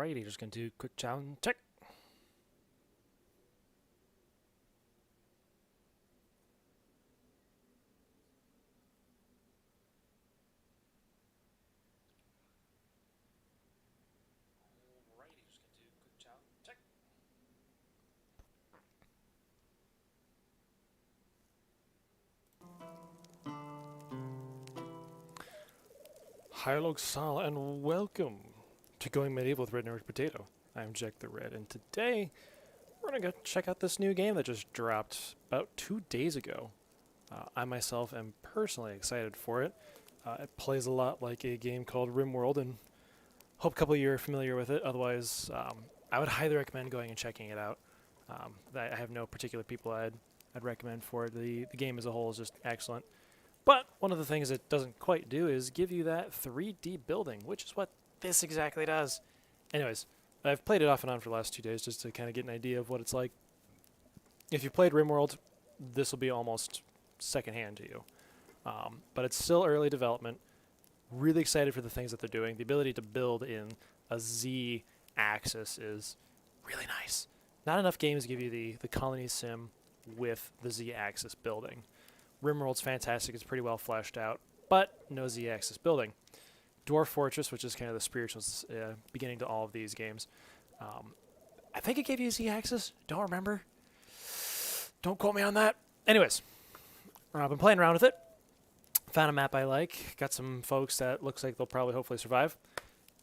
Alrighty, just gonna do a quick challenge check. Alrighty, just gonna do a quick challenge check. Hello, Sal, and welcome to Going Medieval with Red Nordic Potato. I'm JekTheRed, and today we're gonna go check out this new game that just dropped about 2 days ago. I myself am personally excited for it. It plays a lot like a game called RimWorld, and hope a couple of you are familiar with it. Otherwise, I would highly recommend going and checking it out. I have no particular people I'd recommend for it. The game as a whole is just excellent. But one of the things it doesn't quite do is give you that 3D building, which is what this exactly does. Anyways, I've played it off and on for the last 2 days just to kind of get an idea of what it's like. If you played RimWorld, this will be almost secondhand to you. But it's still early development. Really excited for the things that they're doing. The ability to build in a Z axis is really nice. Not enough games give you the colony sim with the Z axis building. RimWorld's fantastic, it's pretty well fleshed out, but no Z-axis building. Dwarf Fortress, which is kind of the spiritual beginning to all of these games, I think it gave you Z-axis, don't remember. Don't quote me on that. Anyways, I've been playing around with it, found a map I like, got some folks that looks like they'll probably hopefully survive.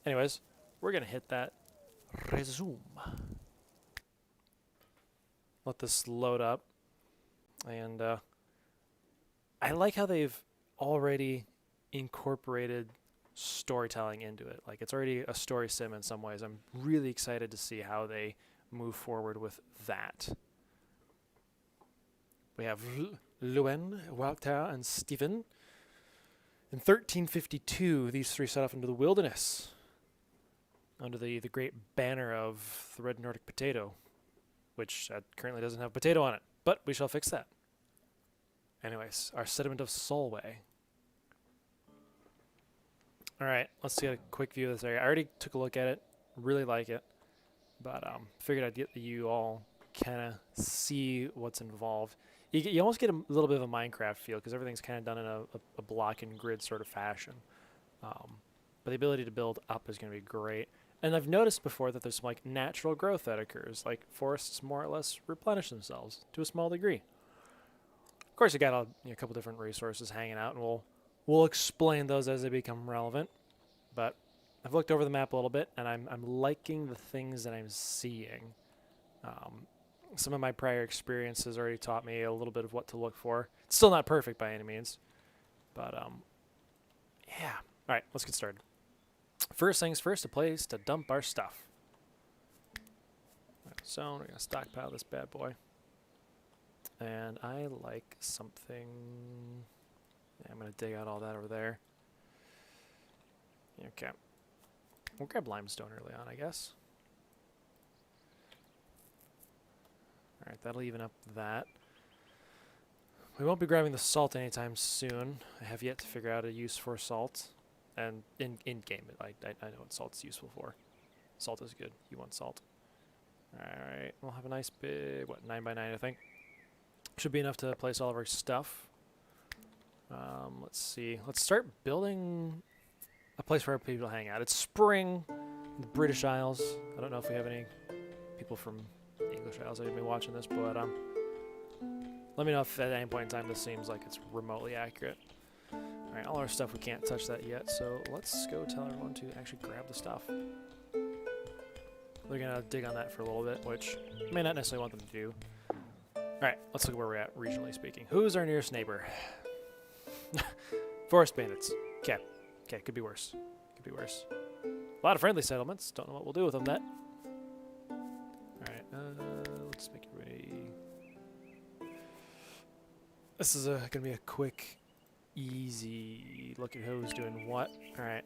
Anyways, we're going to hit that resume. Let this load up, and I like how they've already incorporated storytelling into it. Like, it's already a story sim in some ways. I'm really excited to see how they move forward with that. We have Luen, Walter, and Stephen. In 1352, these three set off into the wilderness under the great banner of the Red Nordic Potato, which currently doesn't have potato on it, but we shall fix that. Anyways, our sediment of Solway. Alright, let's get a quick view of this area. I already took a look at it, really like it, but figured I'd get you all kind of see what's involved. You almost get a little bit of a Minecraft feel because everything's kind of done in a block and grid sort of fashion. But the ability to build up is going to be great. And I've noticed before that there's some like natural growth that occurs, like forests more or less replenish themselves to a small degree. Of course, you got a couple different resources hanging out, and we'll explain those as they become relevant. But I've looked over the map a little bit, and I'm liking the things that I'm seeing. Some of my prior experiences already taught me a little bit of what to look for. It's still not perfect by any means, but yeah. All right, let's get started. First things first, a place to dump our stuff. Right, so we're gonna stockpile this bad boy. And I like something. Yeah, I'm going to dig out all that over there. Okay. We'll grab limestone early on, I guess. Alright, that'll even up that. We won't be grabbing the salt anytime soon. I have yet to figure out a use for salt. And in-game, I know what salt's useful for. Salt is good. You want salt. Alright, we'll have a nice big, 9x9, I think. Should be enough to place all of our stuff. Let's see. Let's start building a place for our people to hang out. It's spring in the British Isles. I don't know if we have any people from the English Isles that have been watching this, but let me know if at any point in time this seems like it's remotely accurate. Alright, all our stuff, we can't touch that yet, so let's go tell everyone to actually grab the stuff. They're going to dig on that for a little bit, which I may not necessarily want them to do. Alright, let's look at where we're at, regionally speaking. Who's our nearest neighbor? Forest bandits. Okay. Okay, could be worse. Could be worse. A lot of friendly settlements. Don't know what we'll do with them yet. Alright, let's make it ready. This is going to be a quick, easy look at who's doing what. Alright,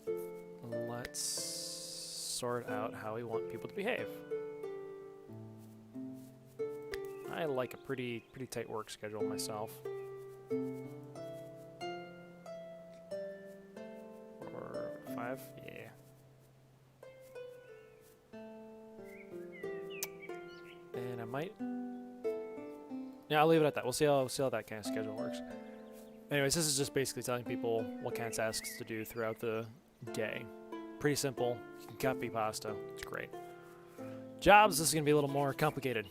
let's sort out how we want people to behave. I like a pretty tight work schedule myself. 4, 5, yeah. might... Yeah, I'll leave it at that. We'll see how that kind of schedule works. Anyways, this is just basically telling people what kind of tasks to do throughout the day. Pretty simple. You can copy pasta. It's great. Jobs, this is going to be a little more complicated.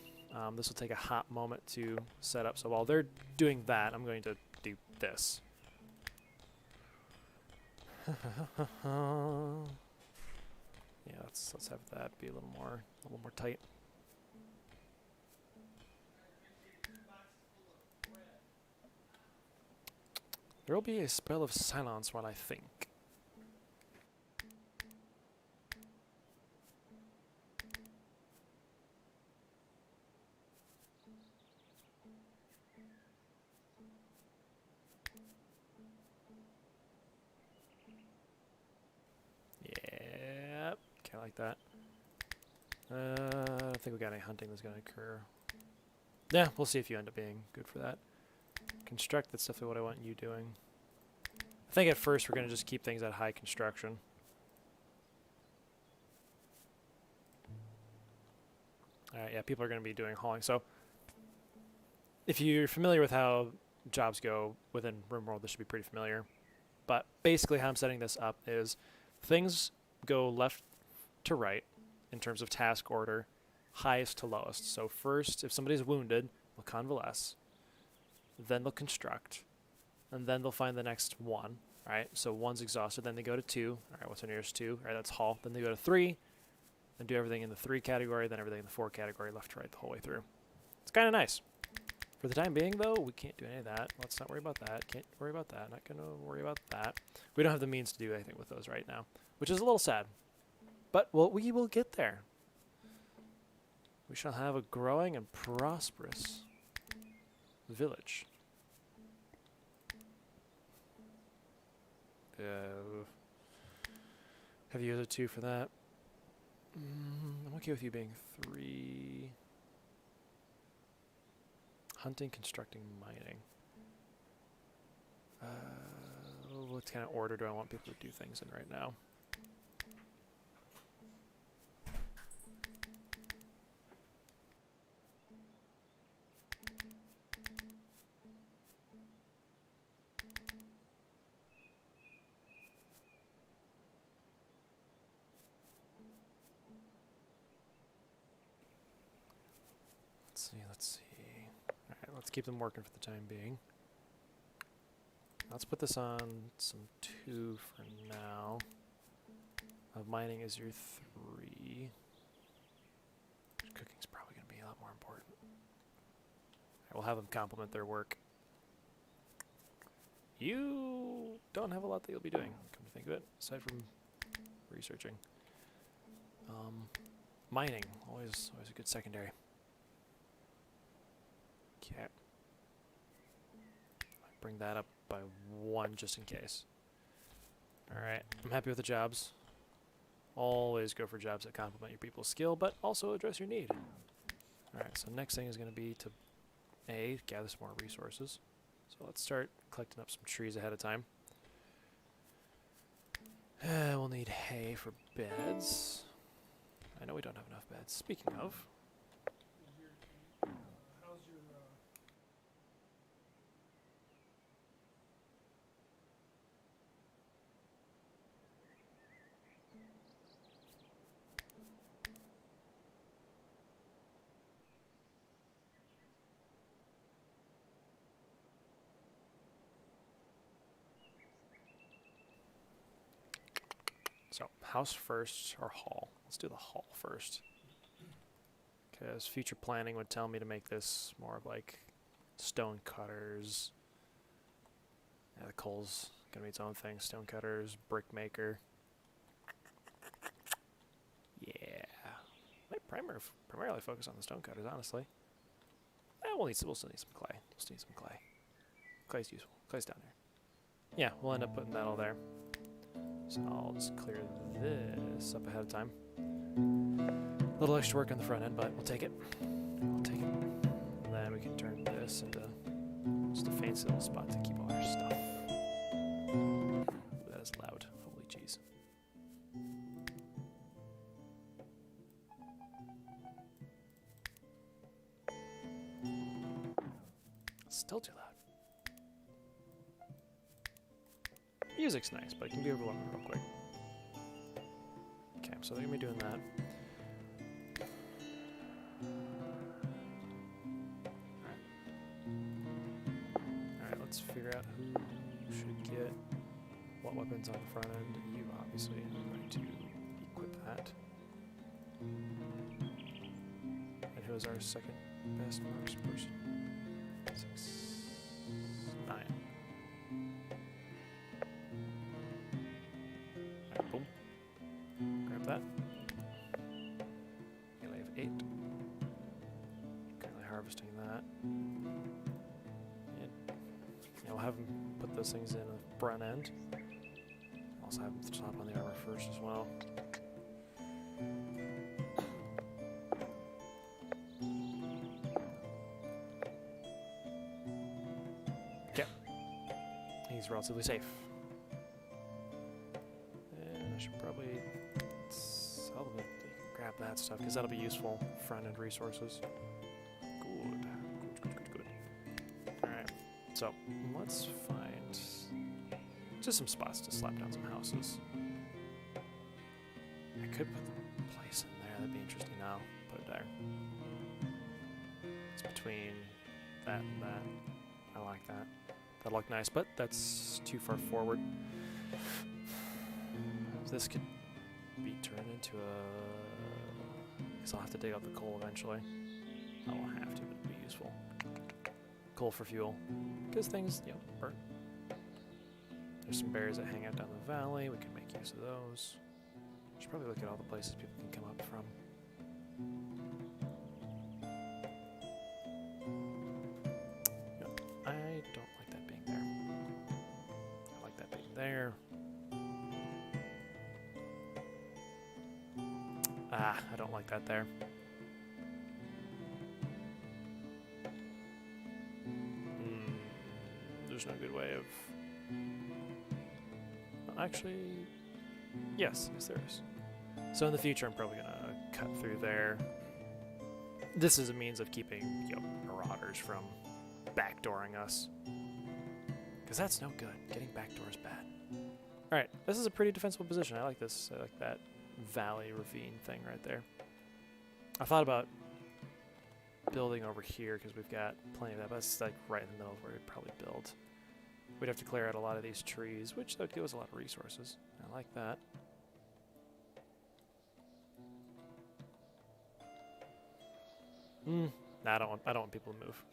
This will take a hot moment to set up. So while they're doing that, I'm going to do this. Yeah, let's have that be a little more tight. There will be a spell of silence while I think. Yep, kind of like that. I don't think we got any hunting that's going to occur. Yeah, we'll see if you end up being good for that. Construct, that's definitely what I want you doing. I think at first we're going to just keep things at high construction. Alright, yeah, people are going to be doing hauling. So, if you're familiar with how jobs go within RimWorld, this should be pretty familiar. But basically how I'm setting this up is things go left to right in terms of task order, highest to lowest. So first, if somebody's wounded, they'll convalesce. Then they'll construct, and then they'll find the next one, right? So one's exhausted, then they go to 2. All right, what's the nearest 2? All right, that's haul. Then they go to 3, and do everything in the 3 category, then everything in the 4 category, left to right the whole way through. It's kind of nice. For the time being, though, we can't do any of that. Let's not worry about that. Can't worry about that. Not going to worry about that. We don't have the means to do anything with those right now, which is a little sad. But we will get there. We shall have a growing and prosperous village. Have you used a 2 for that? I'm okay with you being 3. Hunting, constructing, mining. What kind of order do I want people to do things in right now? Let's see. Alright, let's keep them working for the time being. Let's put this on some 2 for now. Mining is your 3. Cooking's probably going to be a lot more important. Alright, we'll have them complement their work. You don't have a lot that you'll be doing, come to think of it, aside from researching. Mining, always a good secondary. Okay. Bring that up by 1 just in case. Alright, I'm happy with the jobs. Always go for jobs that complement your people's skill, but also address your need. Alright, so next thing is going to be to gather some more resources. So let's start collecting up some trees ahead of time. We'll need hay for beds. I know we don't have enough beds. Speaking of... So, house first or hall? Let's do the hall first. Because future planning would tell me to make this more of like stone cutters. Yeah, the coal's gonna be its own thing. Stone cutters, brick maker. Yeah. Might primarily focus on the stone cutters, honestly. We'll still need some clay. We'll still need some clay. Clay's useful. Clay's down there. Yeah, we'll end up putting that all there. So I'll just clear this up ahead of time. A little extra work on the front end, but we'll take it. We'll take it. And then we can turn this into just a fancy little spot to keep all our stuff. Ooh, that is loud. Holy jeez. still too loud. Music's nice, but it can be overwhelming real quick. Okay, so they're gonna be doing that. Alright, let's figure out who should get what weapons on the front end. You, obviously, are going to equip that. And who is our second best marks person? 6, 9. Alright, boom. Grab that. Melee of 8. Currently harvesting that. And we'll have him put those things in the front end. Also have him slap on the armor first as well. Okay. He's relatively safe. And I should probably sell them. Grab that stuff, because that'll be useful. Front-end resources. Good. Alright. So, let's find just some spots to slap down some houses. I could put the place in there. That'd be interesting now. Put it there. It's between that and that. I like that. That'll look nice, but that's too far forward. This could be turned into a... because I'll have to dig out the coal eventually. I won't have to, but it'd be useful. Coal for fuel. Because things, you know, burn. There's some berries that hang out down the valley. We can make use of those. Should probably look at all the places people can come up from. Yep. I don't like that being there. I like that being there. Ah, I don't like that there. There's no good way of... Actually, yes, there is. So in the future, I'm probably gonna cut through there. This is a means of keeping, you know, marauders from backdooring us, because that's no good. Getting backdoors bad. All right, this is a pretty defensible position. I like this. I like that valley ravine thing right there. I thought about building over here because we've got plenty of that, but it's like right in the middle of where we'd probably build. We'd have to clear out a lot of these trees, which would give us a lot of resources. I like that. Nah, I don't want people to move.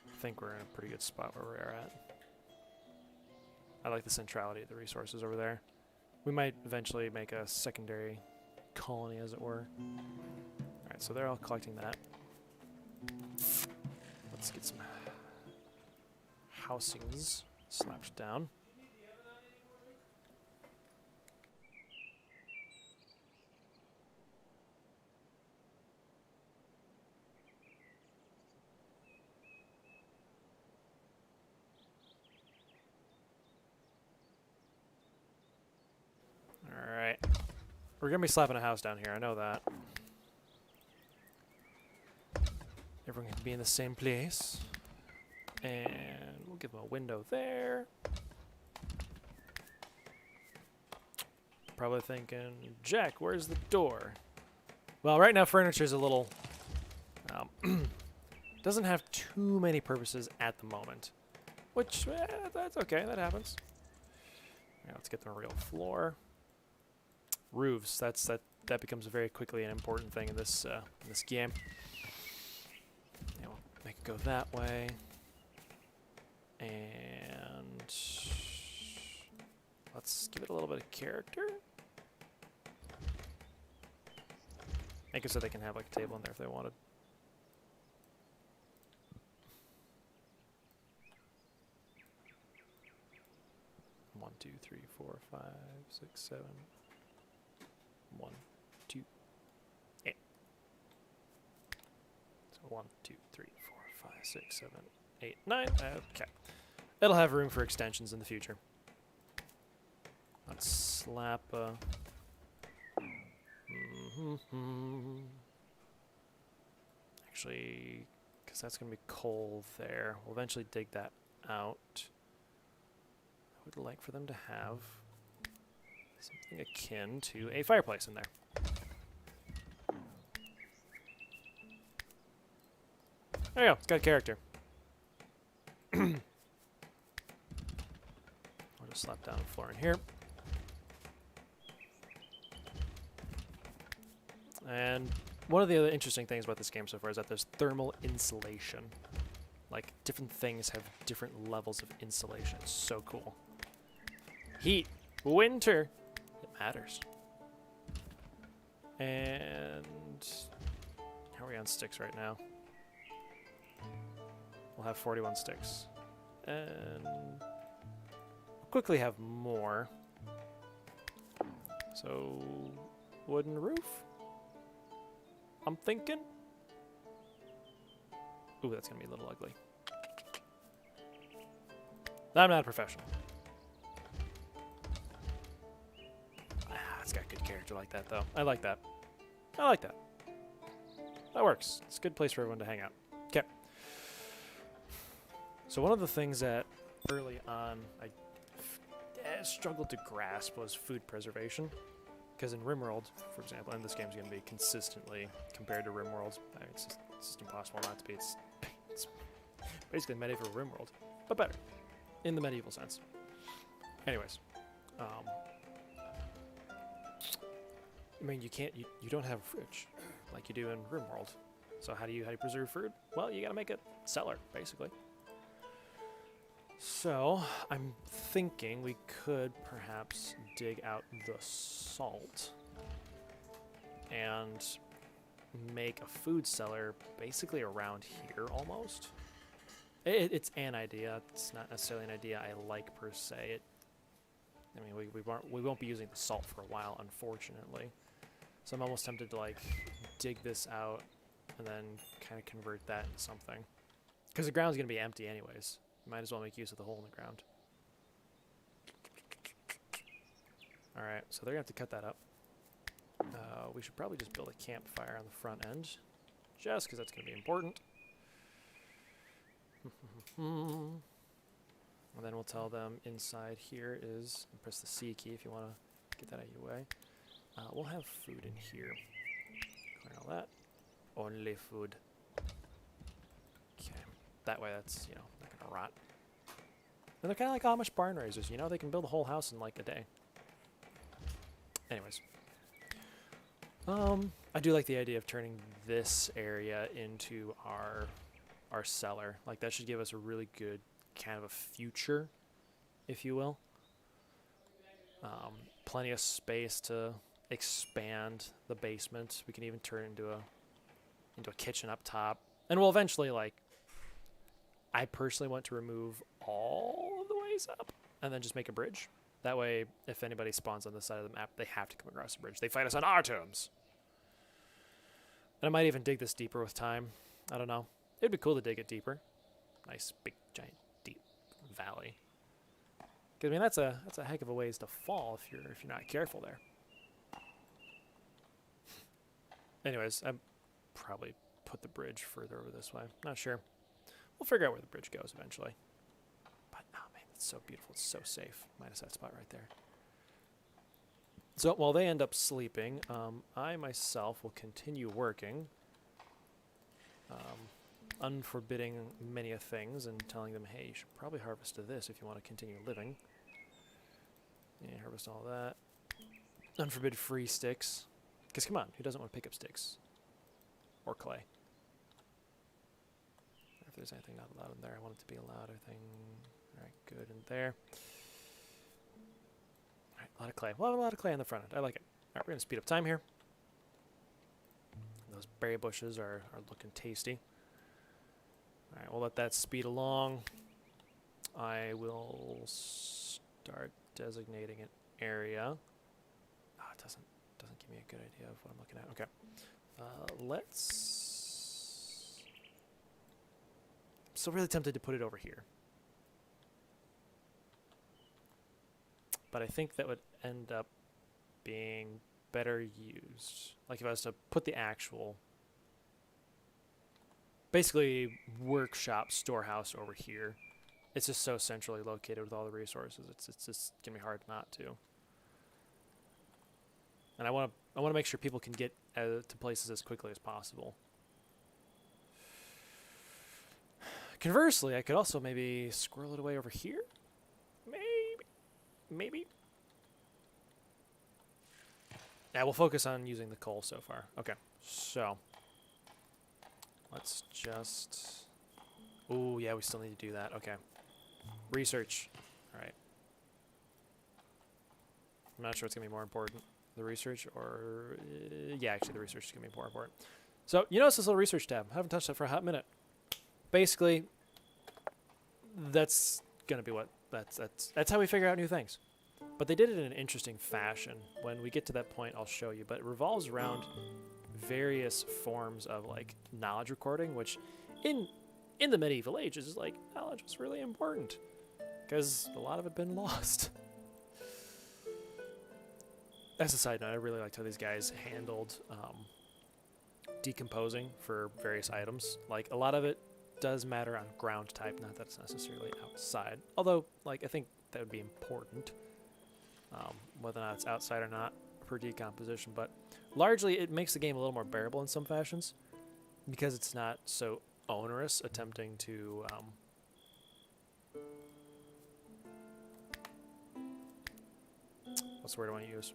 I think we're in a pretty good spot where we are at. I like the centrality of the resources over there. We might eventually make a secondary colony, as it were. Alright, so they're all collecting that. Let's get some housings slapped down. Alright. We're gonna be slapping a house down here, I know that. Everyone can be in the same place. And we'll give them a window there. Probably thinking, Jack, where's the door? Well, right now furniture's a little... doesn't have too many purposes at the moment. Which, that's okay, that happens. Right, let's get them a real floor. Roofs, that becomes very quickly an important thing in this game. Yeah, we'll make it go that way. And let's give it a little bit of character. Make it so they can have like a table in there if they wanted. One, two, three, 4, 5, 6, 7. 1, 2, 8. So 1, 2, 3, 4, 5, 6, 7, 8, 9. Okay. It'll have room for extensions in the future. Let's slap actually, because that's going to be coal there. We'll eventually dig that out. I would like for them to have something akin to a fireplace in there. There you go. It's got a character. We'll just slap down the floor in here. And one of the other interesting things about this game so far is that there's thermal insulation. Like, different things have different levels of insulation. It's so cool. Heat. Winter. It matters. And how are we on sticks right now? We'll have 41 sticks. And we'll quickly have more. So, wooden roof? I'm thinking. Ooh, that's going to be a little ugly. I'm not a professional. It's got good character like that, though. I like that. I like that. That works. It's a good place for everyone to hang out. Okay. So one of the things that early on I struggled to grasp was food preservation. Because in RimWorld, for example, and this game's going to be consistently compared to RimWorld. I mean, it's just impossible not to be. It's basically medieval RimWorld, but better in the medieval sense. Anyways, I mean, you don't have a fridge like you do in RimWorld. So how do you preserve food? Well, you got to make a cellar, basically. So I'm thinking we could perhaps dig out the salt and make a food cellar basically around here almost. It's an idea. It's not necessarily an idea I like per se. I mean, we won't be using the salt for a while, unfortunately. So I'm almost tempted to like dig this out and then kind of convert that into something. Because the ground's going to be empty anyways. Might as well make use of the hole in the ground. Alright, so they're going to have to cut that up. We should probably just build a campfire on the front end. Just because that's going to be important. And then we'll tell them inside here is... Press the C key if you want to get that out of your way. We'll have food in here. Clear all that. Only food. Okay. That way that's, you know, not going to rot. And they're kind of like Amish barn raisers, you know? They can build a whole house in like a day. Anyways. I do like the idea of turning this area into our cellar. Like, that should give us a really good kind of a future, if you will. Plenty of space to expand the basement. We can even turn it into a kitchen up top. And we'll eventually, like, I personally want to remove all of the ways up and then just make a bridge. That way, if anybody spawns on this side of the map, they have to come across the bridge. They fight us on our terms. And I might even dig this deeper with time. I don't know. It'd be cool to dig it deeper. Nice, big, giant, deep valley. 'Cause, I mean, that's a heck of a ways to fall if you're not careful there. Anyways, I probably put the bridge further over this way. Not sure. We'll figure out where the bridge goes eventually. But, oh man, it's so beautiful. It's so safe. Minus that spot right there. So, while they end up sleeping, I myself will continue working. Unforbidding many of things and telling them, hey, you should probably harvest this if you want to continue living. Yeah, harvest all that. Unforbid free sticks. Because come on, who doesn't want to pick up sticks? Or clay? If there's anything not allowed in there, I want it to be allowed, I think. Alright, good in there. Alright, a lot of clay. We'll have a lot of clay on the front end. I like it. Alright, we're going to speed up time here. Those berry bushes are looking tasty. Alright, we'll let that speed along. I will start designating an area. Oh, it doesn't give me a good idea of what I'm looking at. Okay. Let's... I'm still really tempted to put it over here. But I think that would end up being better used. Like if I was to put the actual basically workshop storehouse over here. It's just so centrally located with all the resources. It's just gonna be hard not to. And I want to make sure people can get to places as quickly as possible. Conversely, I could also maybe squirrel it away over here. Maybe. Yeah, we'll focus on using the coal so far. Okay, so let's just. Oh yeah, we still need to do that. Okay, research. All right. I'm not sure what's gonna be more important. The research or yeah, actually the research is gonna be more important. So you notice this little research tab. I haven't touched that for a hot minute. Basically, that's gonna be what that's how we figure out new things. But they did it in an interesting fashion. When we get to that point, I'll show you. But it revolves around various forms of like knowledge recording, which in the medieval ages is like knowledge was really important because a lot of it had been lost. As a side note, I really liked how these guys handled decomposing for various items. Like, a lot of it does matter on ground type, not that it's necessarily outside. Although, like, I think that would be important, whether or not it's outside or not for decomposition. But largely, it makes the game a little more bearable in some fashions because it's not so onerous attempting to... what's the word I want to use?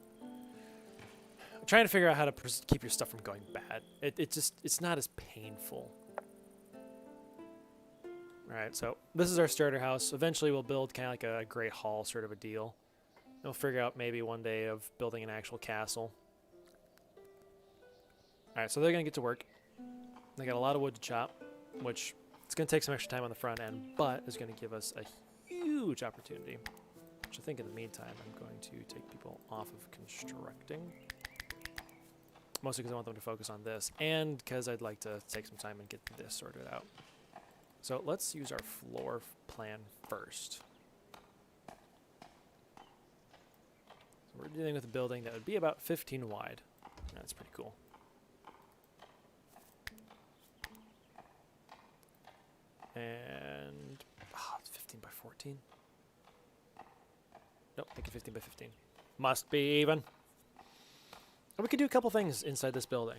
Trying to figure out how to keep your stuff from going bad. It's not as painful. Alright, so this is our starter house. Eventually we'll build kind of like a great hall sort of a deal. We'll figure out maybe one day of building an actual castle. Alright, so they're going to get to work. They got a lot of wood to chop, which it's going to take some extra time on the front end, but is going to give us a huge opportunity. Which I think in the meantime I'm going to take people off of constructing. Mostly because I want them to focus on this, and because I'd like to take some time and get this sorted out. So let's use our floor plan first. So we're dealing with a building that would be about 15 wide. That's pretty cool. And it's 15 by 14. Nope, make it 15 by 15. Must be even. And we could do a couple things inside this building.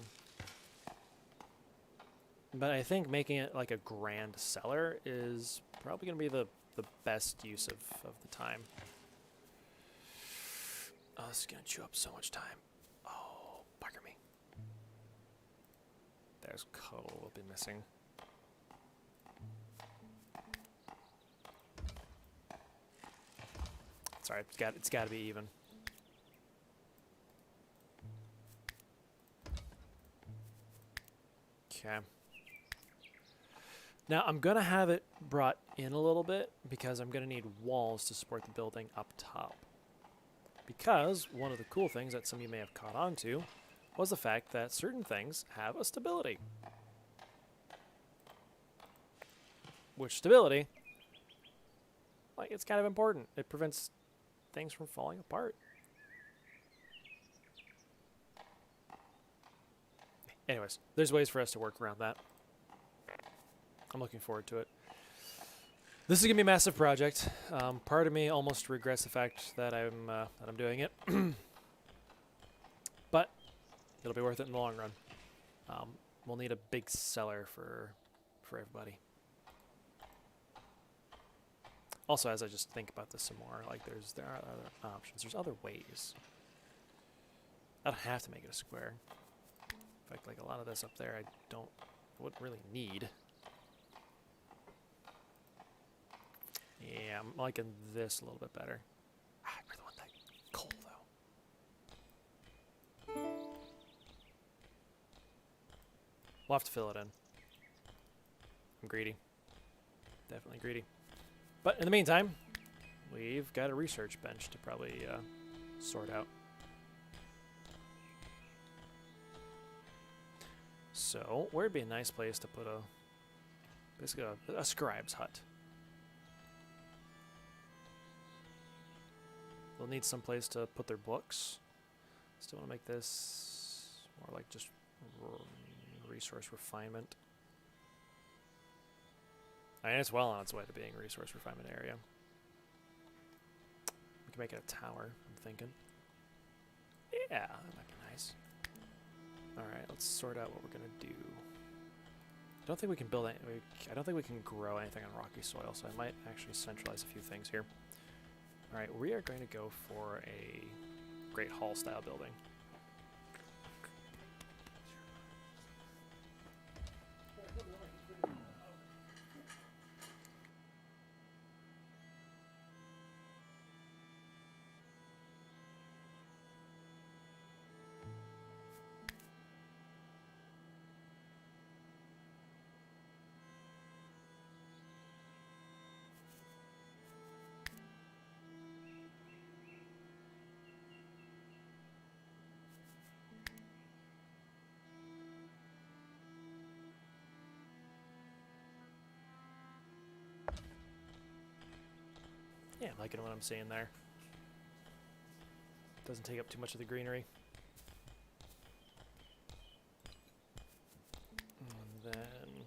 But I think making it like a grand cellar is probably going to be the best use of the time. Oh, this is going to chew up so much time. Oh, bugger me. There's coal we'll be missing. Sorry, it's got to be even. Okay. Now I'm going to have it brought in a little bit because I'm going to need walls to support the building up top. Because one of the cool things that some of you may have caught on to was the fact that certain things have a stability. Which stability, like, it's kind of important. It prevents things from falling apart. Anyways, there's ways for us to work around that. I'm looking forward to it. This is gonna be a massive project. Part of me almost regrets the fact that I'm doing it, but it'll be worth it in the long run. We'll need a big cellar for everybody. Also, as I just think about this some more, like there are other options. There's other ways. I don't have to make it a square. In fact, like a lot of this up there, I wouldn't really need. Yeah, I'm liking this a little bit better. I really want that coal, though. We'll have to fill it in. I'm greedy. Definitely greedy. But in the meantime, we've got a research bench to probably sort out. So, where'd be a nice place to put basically a scribe's hut? They'll need some place to put their books. Still want to make this more like just resource refinement. I mean, it's well on its way to being a resource refinement area. We can make it a tower, I'm thinking. Yeah, that might be nice. Alright, let's sort out what we're going to do. I don't think we can build any, I don't think we can grow anything on rocky soil, so I might actually centralize a few things here. Alright, we are going to go for a Great Hall style building. Yeah, I'm liking what I'm seeing there. Doesn't take up too much of the greenery. And then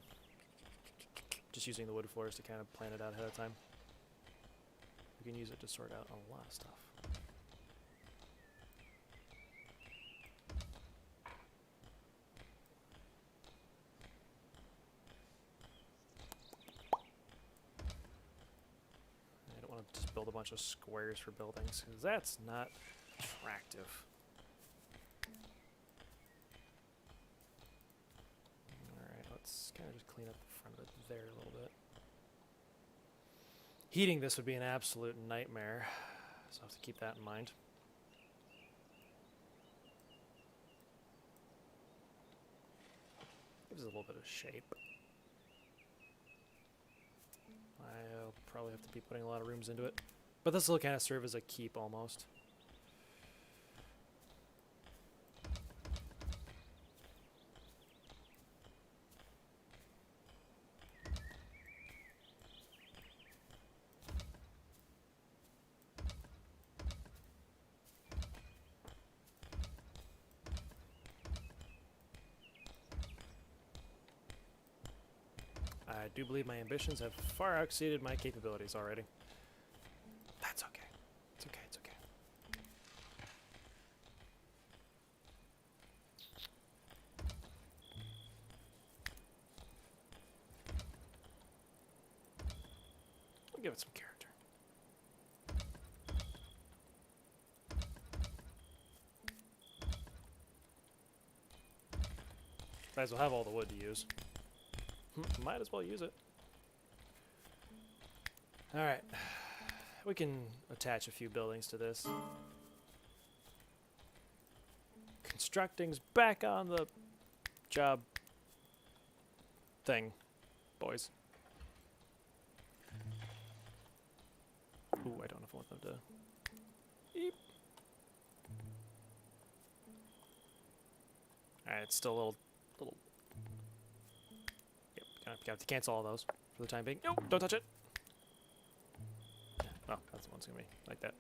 just using the wood floors to kind of plan it out ahead of time. We can use it to sort out a lot of stuff. I don't want to just build a bunch of squares for buildings, because that's not attractive. Alright, let's kind of just clean up the front of it there a little bit. Heating this would be an absolute nightmare, so I have to keep that in mind. Gives it a little bit of shape. I'll probably have to be putting a lot of rooms into it. But this will kind of serve as a keep almost. I do believe my ambitions have far exceeded my capabilities already. That's okay. It's okay, it's okay. I'll give it some character. Might as well have all the wood to use. Might as well use it. Alright. We can attach a few buildings to this. Constructing's back on the job thing, boys. Ooh, I don't know if I want them to... Eep. Alright, it's still a little... Got to cancel all those for the time being. No, don't touch it. Oh, that's the one's gonna be like that.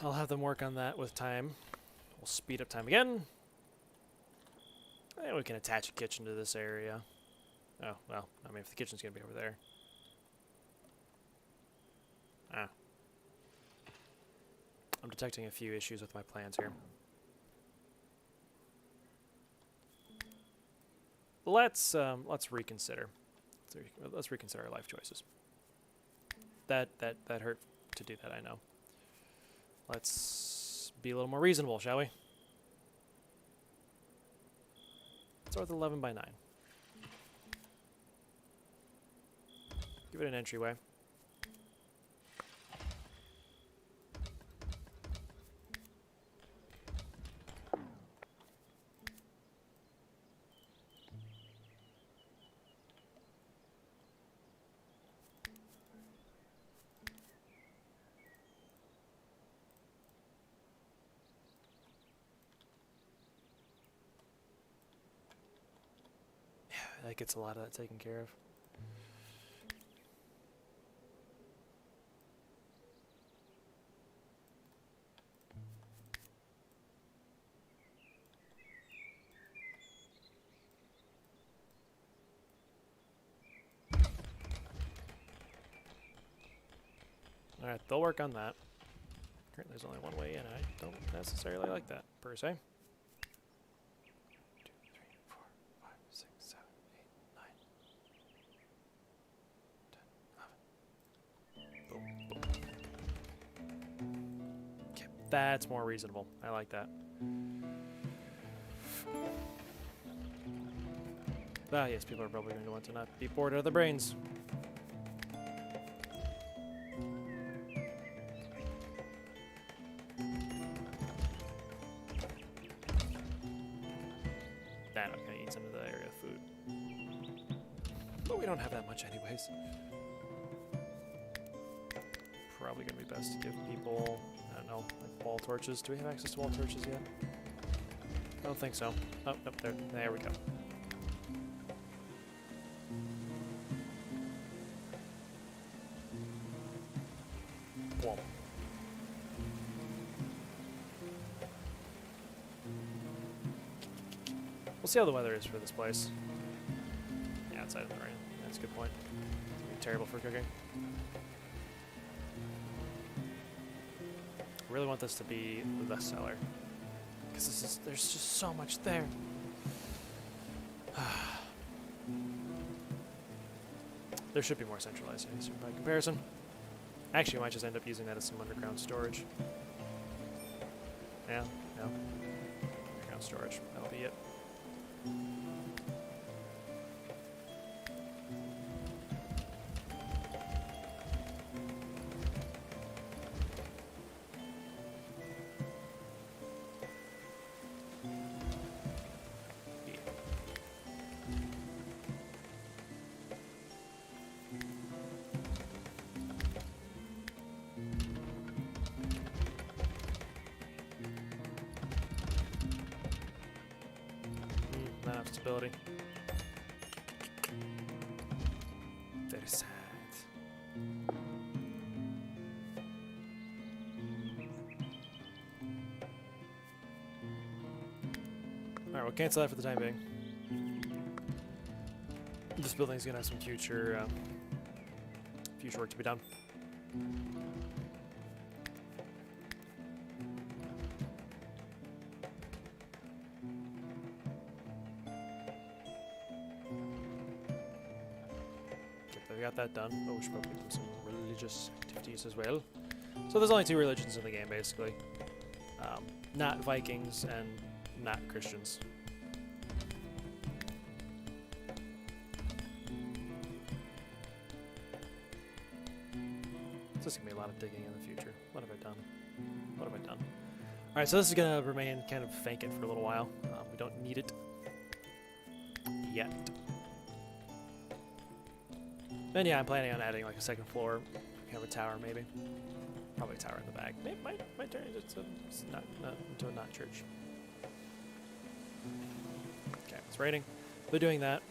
I'll have them work on that with time. We'll speed up time again. And we can attach a kitchen to this area. Oh, well, I mean, if the kitchen's gonna be over there. Ah. I'm detecting a few issues with my plans here. Let's reconsider. Let's reconsider our life choices. That hurt to do that, I know. Let's be a little more reasonable, shall we? Let's start with 11 by 9. Give it an entryway. That gets a lot of that taken care of. Alright, they'll work on that. Currently there's only one way in. I don't necessarily like that, per se. 2, 3, 4, 5, 6, 7, 8, 9, 10, 11. Boom, boom. Okay, that's more reasonable. I like that. Ah, yes, people are probably going to want to not be bored out of their brains. That I'm going to eat some of the area food. But we don't have that much anyways. Probably going to be best to give people, I don't know, like wall torches. Do we have access to wall torches yet? I don't think so. Oh, nope, there we go. Wall. We'll see how the weather is for this place. Yeah, outside of the rain. That's a good point. It's gonna be terrible for cooking. I really want this to be the cellar. Because there's just so much there. There should be more centralized by comparison. Actually, I might just end up using that as some underground storage. Yeah, no. Underground storage. That'll be it. Not enough stability. Very sad. Alright, we'll cancel that for the time being. This building's gonna have some future work to be done. We got that done. Oh, we should probably do some religious activities as well. So there's only two religions in the game, basically. Not Vikings and not Christians. So this is going to be a lot of digging in the future. What have I done? What have I done? Alright, so this is going to remain kind of vacant for a little while. We don't need it yet. And yeah, I'm planning on adding like a second floor, kind of a tower maybe. Probably a tower in the back. It might turn into a not church. Okay, it's raining. They're doing that.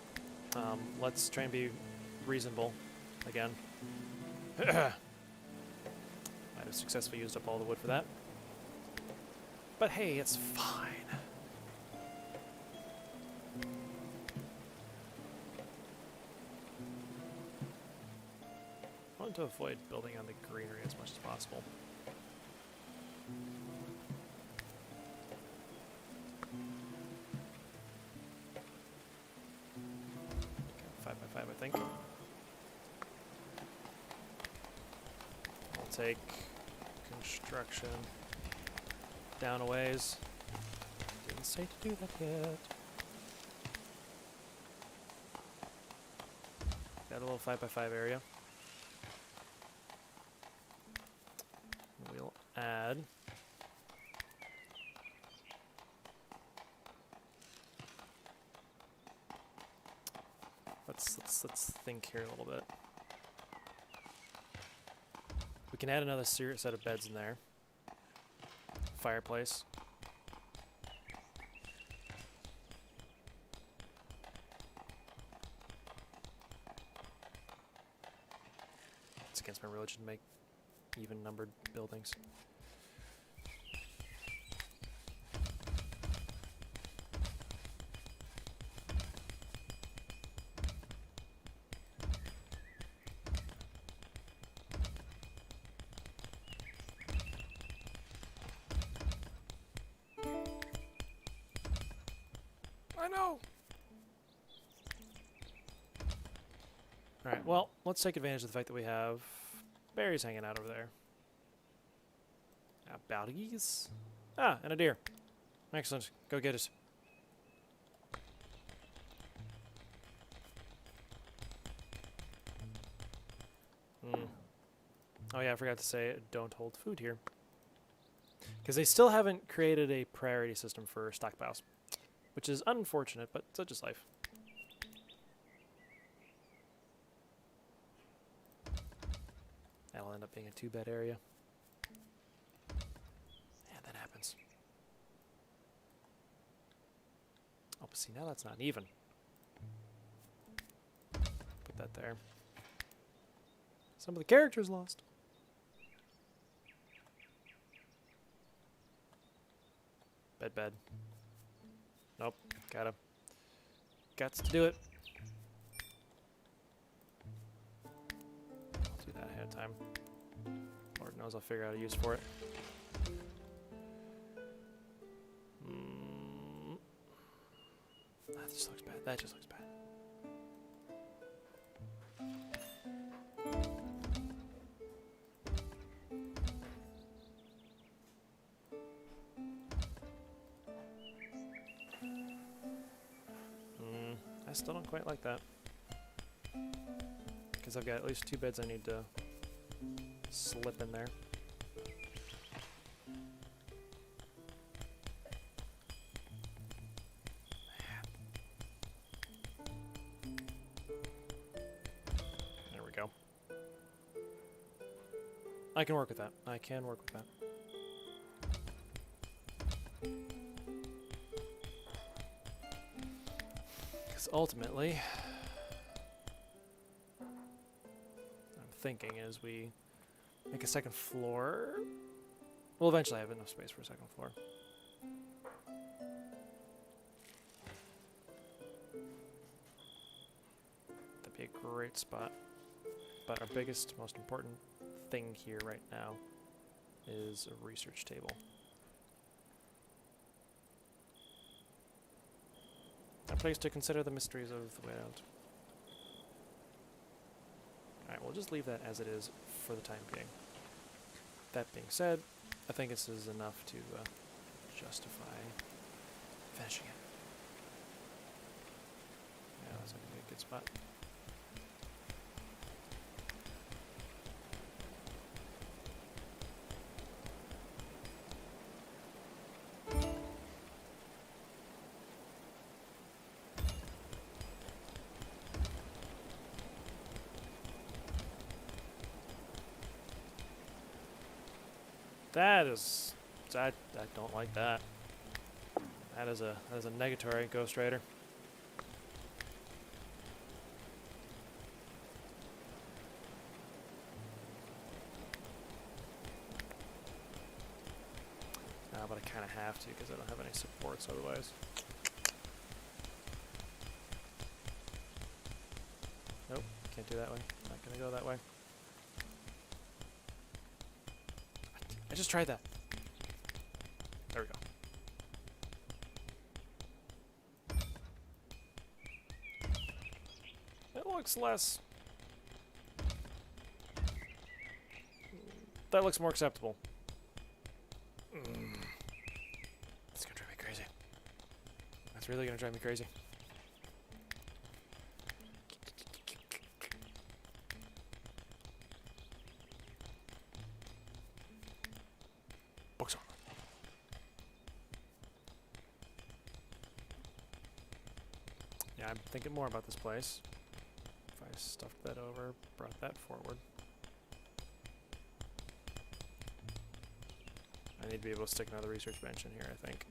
Let's try and be reasonable again. Might have successfully used up all the wood for that. But hey, it's fine. I want to avoid building on the greenery as much as possible. Okay, 5x5, I think. I'll take construction down a ways. Didn't say to do that yet. Got a little 5x5 area. We'll add let's think here a little bit. We can add another set of beds in there. Fireplace. It's against my religion to make even-numbered buildings. I know. Alright, well, let's take advantage of the fact that we have berries hanging out over there. Bounties? Ah, and a deer. Excellent. Go get it. Oh yeah, I forgot to say don't hold food here. Because they still haven't created a priority system for stockpiles. Which is unfortunate, but such is life. That'll end up being a 2-bed area. Yeah, that happens. Oh, but see, now that's not even. Put that there. Some of the characters lost. Bed. Nope. Gots to do it. I'll do that ahead of time. Lord knows I'll figure out a use for it. That just looks bad. That just looks bad. I still don't quite like that. Because I've got at least 2 beds I need to slip in there. There we go. I can work with that. I can work with that. Ultimately, I'm thinking is we make a second floor. We'll eventually have enough space for a second floor. That'd be a great spot. But our biggest, most important thing here right now is a research table. A place to consider the mysteries of the world. Alright, we'll just leave that as it is for the time being. That being said, I think this is enough to justify finishing it. Yeah, that's going to be a good spot. That is, I don't like that. That is a negatory, Ghost Rider. But I kind of have to because I don't have any supports otherwise. Nope, can't do that way. Not gonna go that way. I just tried that. There we go. It looks less... That looks more acceptable. That's gonna drive me crazy. That's really gonna drive me crazy. Books on. Yeah, I'm thinking more about this place. If I stuffed that over, brought that forward. I need to be able to stick another research bench in here, I think.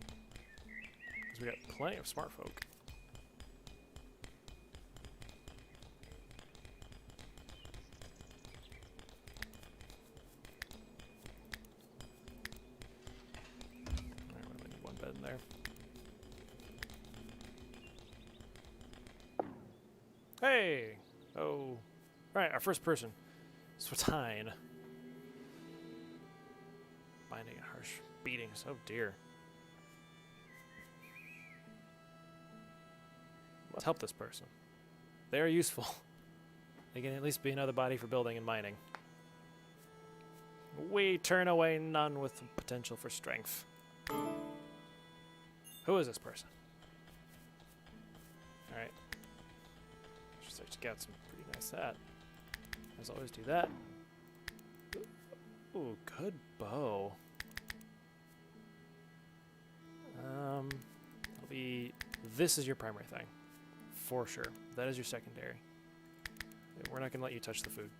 Because we got plenty of smart folk. Alright, we only need one bed in there. Hey! Oh. Alright, our first person. Swatine. Binding and harsh beatings. Oh dear. Let's help this person. They are useful. They can at least be another body for building and mining. We turn away none with potential for strength. Who is this person? Alright. Just actually got some pretty nice that. As always, do that. Ooh, good bow. It'll be... This is your primary thing. For sure. That is your secondary. We're not going to let you touch the food.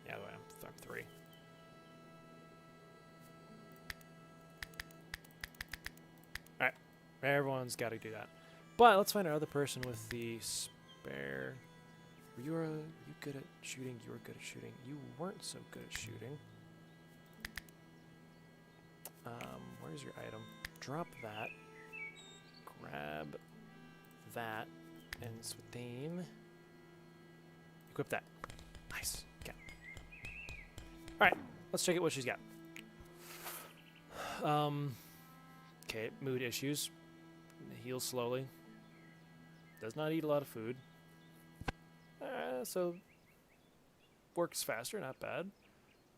Yeah, I'm 3. Alright. Everyone's got to do that. But let's find our other person with the spare... You good at shooting? You were good at shooting. You weren't so good at shooting. Where's your item? Drop that. Grab that. And swing. Equip that. Nice. Okay. Alright. Let's check out what she's got. Okay. Mood issues. Heals slowly. Does not eat a lot of food. So works faster, not bad.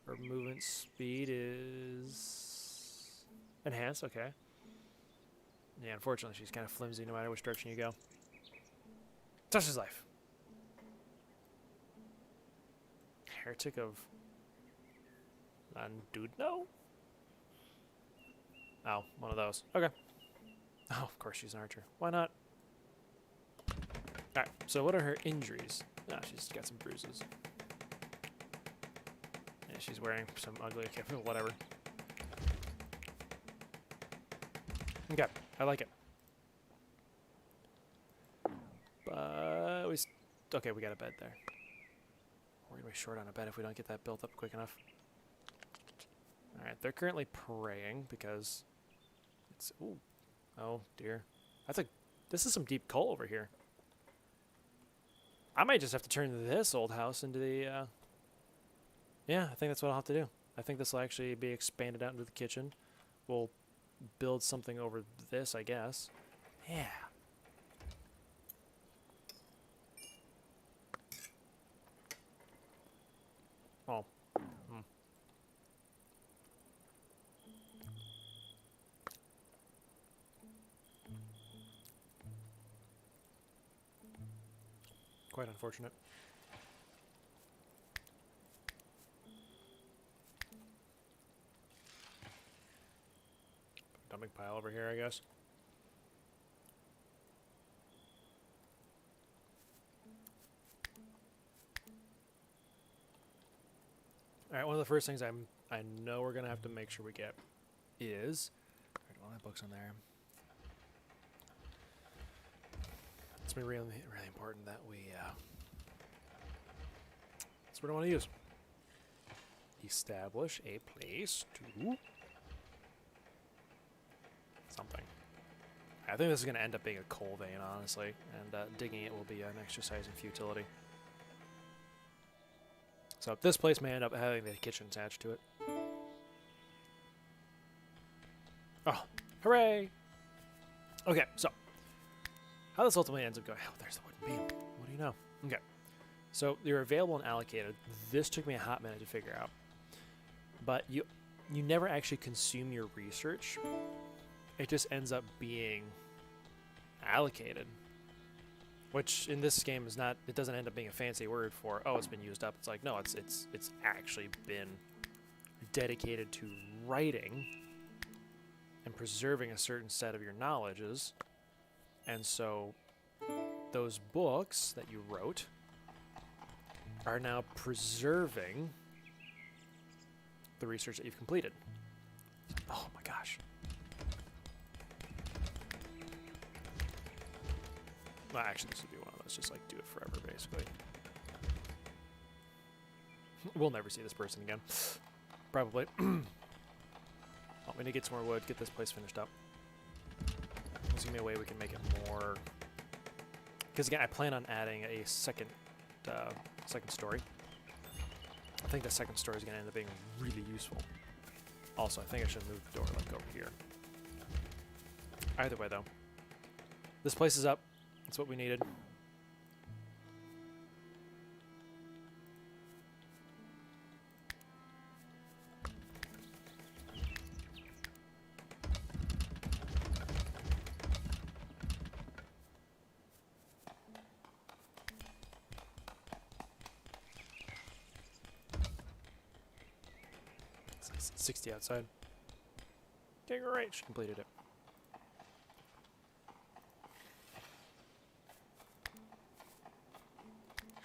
Her movement speed is enhanced, okay. Yeah, unfortunately she's kind of flimsy no matter which direction you go. Touch his life. Heretic of Nandudno? Oh, one of those. Okay. Oh, of course she's an archer. Why not? Alright, so what are her injuries? Ah, she's got some bruises. Yeah, she's wearing some ugly... Okay, whatever. Okay, I like it. But we... Okay, we got a bed there. We're gonna be short on a bed if we don't get that built up quick enough. Alright, they're currently praying because... It's... Ooh. Oh, dear. This is some deep coal over here. I might just have to turn this old house into the, Yeah, I think that's what I'll have to do. I think this will actually be expanded out into the kitchen. We'll build something over this, I guess. Yeah. Oh. Hmm. Quite unfortunate. Dumping pile over here, I guess. Alright, one of the first things I know we're gonna have to make sure we get is... Alright, all that books on there. It's been really important that we, that's what I want to use. Establish a place to something. I think this is going to end up being a coal vein, honestly, and digging it will be an exercise in futility. So this place may end up having the kitchen attached to it. Oh, hooray! Okay, so how this ultimately ends up going... Oh, there's the wooden beam. What do you know? Okay. So you're available and allocated. This took me a hot minute to figure out. But you never actually consume your research. It just ends up being allocated. Which in this game is not... It doesn't end up being a fancy word for, oh, it's been used up. It's like, no, it's actually been dedicated to writing and preserving a certain set of your knowledges. And so those books that you wrote are now preserving the research that you've completed. Oh my gosh. Well, actually, this would be one of those, just like do it forever, basically. We'll never see this person again. Probably. Oh, we need to get some more wood, get this place finished up. There's gonna be a way we can make it more... Because again, I plan on adding a second story. I think the second story is gonna end up being really useful. Also, I think I should move the door like over here. Either way, though. This place is up. That's what we needed. It's 60 outside. Okay, great. She completed it.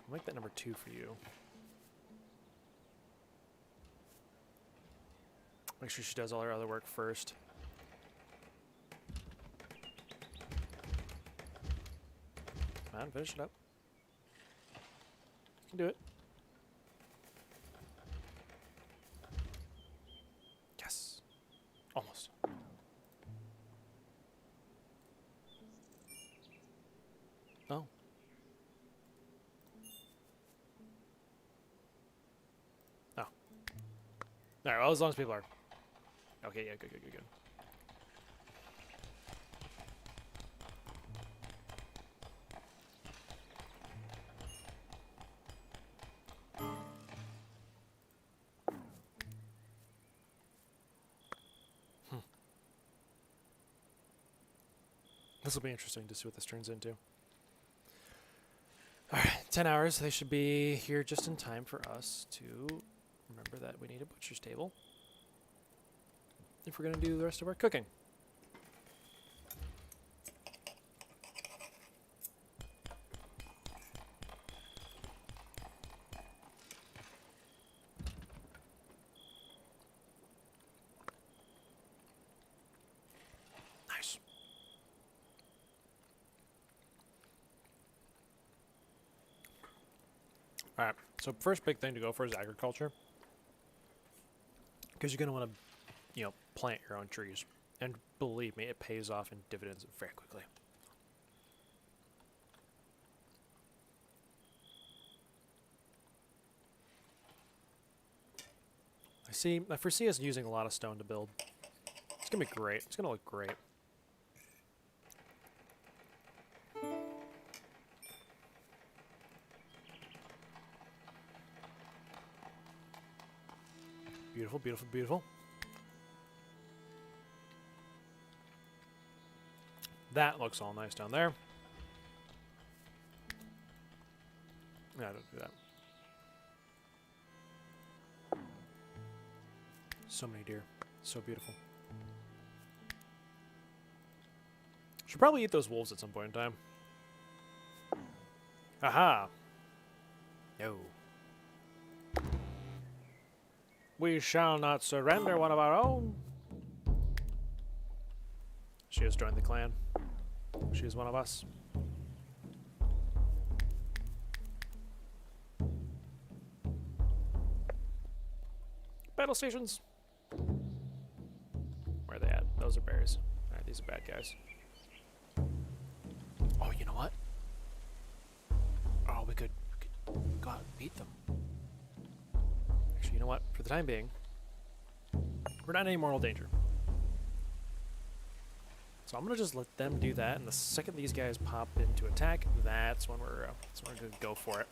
I'll make that number 2 for you. Make sure she does all her other work first. Come on, finish it up. You can do it. Yes. Almost. Oh. Oh. Alright, well, as long as people are... Okay, yeah, good. This will be interesting to see what this turns into. Alright, 10 hours. They should be here just in time for us to remember that we need a butcher's table if we're going to do the rest of our cooking. Nice. Alright, so first big thing to go for is agriculture. Because you're going to want to, you know, plant your own trees. And believe me, it pays off in dividends very quickly. I foresee us using a lot of stone to build. It's going to be great. It's going to look great. Beautiful, beautiful, beautiful. That looks all nice down there. Yeah, don't do that. So many deer. So beautiful. Should probably eat those wolves at some point in time. Aha! No. We shall not surrender one of our own. She has joined the clan. She is one of us. Battle stations. Where are they at? Those are bears. Alright, these are bad guys. Oh, you know what? Oh, we could go out and beat them. Actually, you know what? For the time being, we're not in any mortal danger. So I'm gonna just let them do that, and the second these guys pop into attack, that's when we're gonna go for it.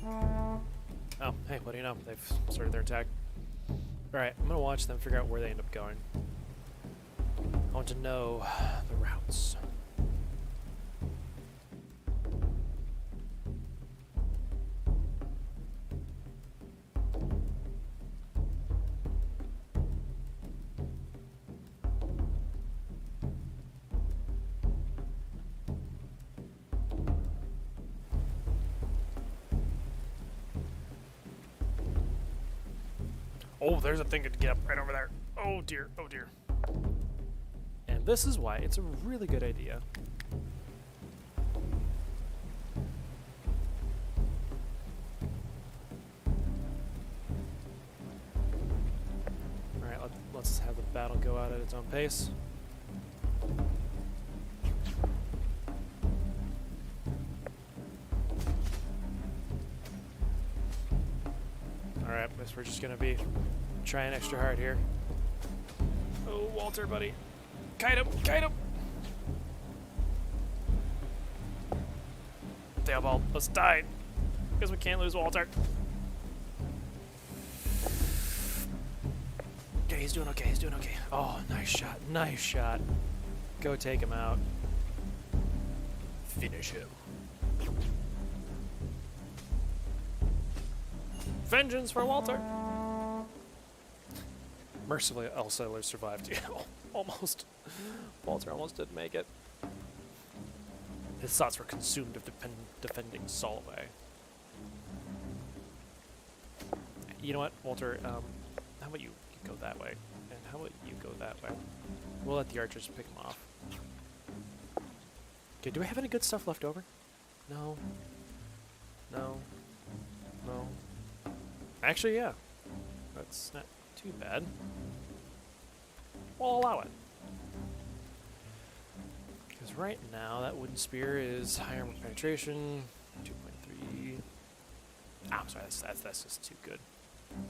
Oh, hey, what do you know? They've started their attack. Alright, I'm gonna watch them figure out where they end up going. I want to know the routes. Oh, there's a thing to get up right over there. Oh dear, oh dear. And this is why it's a really good idea. Alright, let's have the battle go out at its own pace. Alright, guess we're just gonna be trying extra hard here. Oh, Walter, buddy. Kite him! Kite him! Tailball, let's die. Because we can't lose Walter. Okay, he's doing okay, he's doing okay. Oh, nice shot, nice shot. Go take him out. Finish him. Vengeance for Walter! Mercifully, all settlers survived. Yeah, almost. Walter almost didn't make it. His thoughts were consumed of defending Solway. You know what, Walter? How about you go that way? And how about you go that way? We'll let the archers pick him off. Okay, do we have any good stuff left over? No. No. No. Actually, yeah. That's not too bad. We'll allow it. Because right now, that wooden spear is high armor penetration, 2.3. Ah, I'm sorry, that's just too good.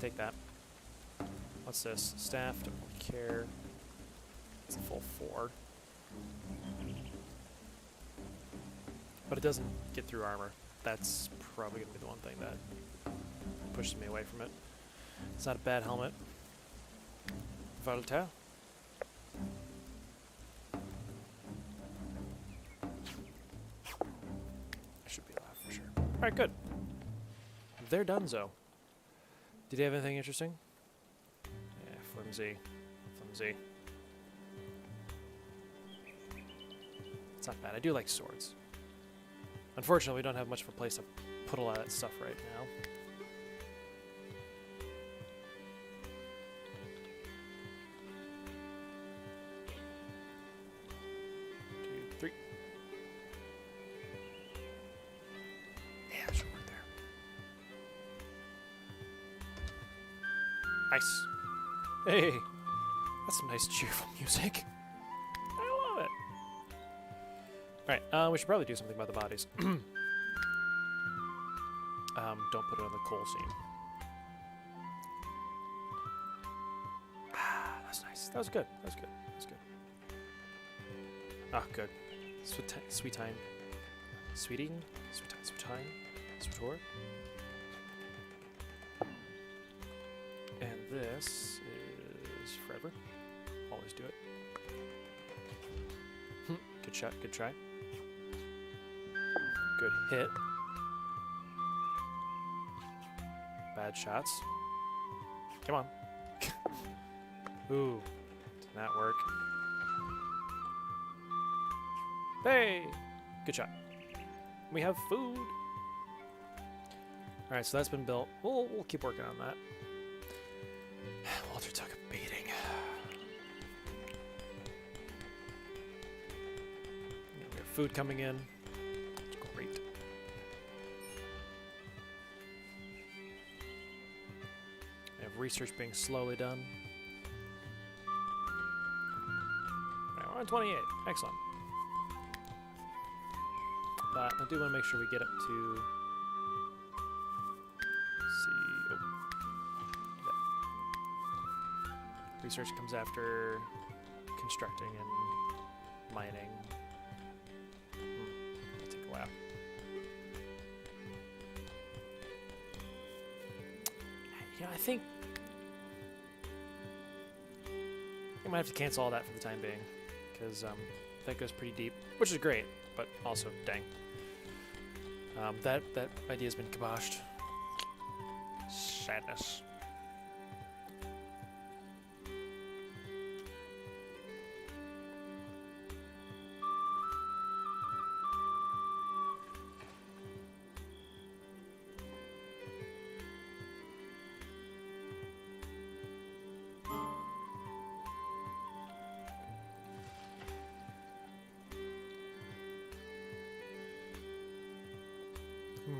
Take that. What's this? Staff, don't really care. It's a full 4. But it doesn't get through armor. That's probably going to be the one thing that pushes me away from it. It's not a bad helmet. Volta. I should be alive for sure. Alright, good. They're donezo. Did he have anything interesting? Yeah, flimsy. Flimsy. It's not bad. I do like swords. Unfortunately, we don't have much of a place to put a lot of that stuff right now. 2, 3. Yeah, it should work there. Nice. Hey, that's some nice cheerful music. I love it. Alright, we should probably do something about the bodies. Don't put it on the coal seam. Ah, that's nice. That was good. That was good. That was good. Ah, good. Sweet time. Sweeting? Sweet time. Sweet time. Sweetor. And this is forever. Always do it. Good shot. Good try. Good hit. Bad shots. Come on. Ooh. Did not work. Hey! Good shot. We have food. Alright, so that's been built. We'll keep working on that. Walter took a beating. We have food coming in. Great. We have research being slowly done. Right, we're on 28. Excellent. But I do want to make sure we get up to... Research comes after constructing and mining. Take a while. You know, I think I might have to cancel all that for the time being, because that goes pretty deep, which is great, but also, dang. That idea's been kiboshed. Sadness.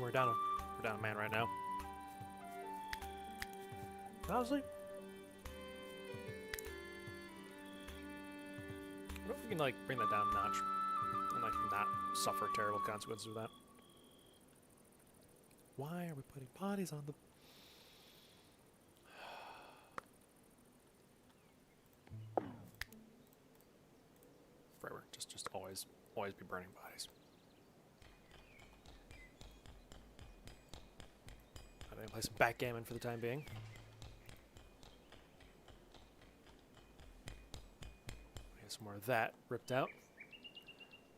We're down a man right now. Honestly, I wonder if we can like bring that down a notch and like not suffer terrible consequences of that. Why are we putting bodies on the... always be burning bodies. I'm gonna play some backgammon for the time being. Get some more of that ripped out.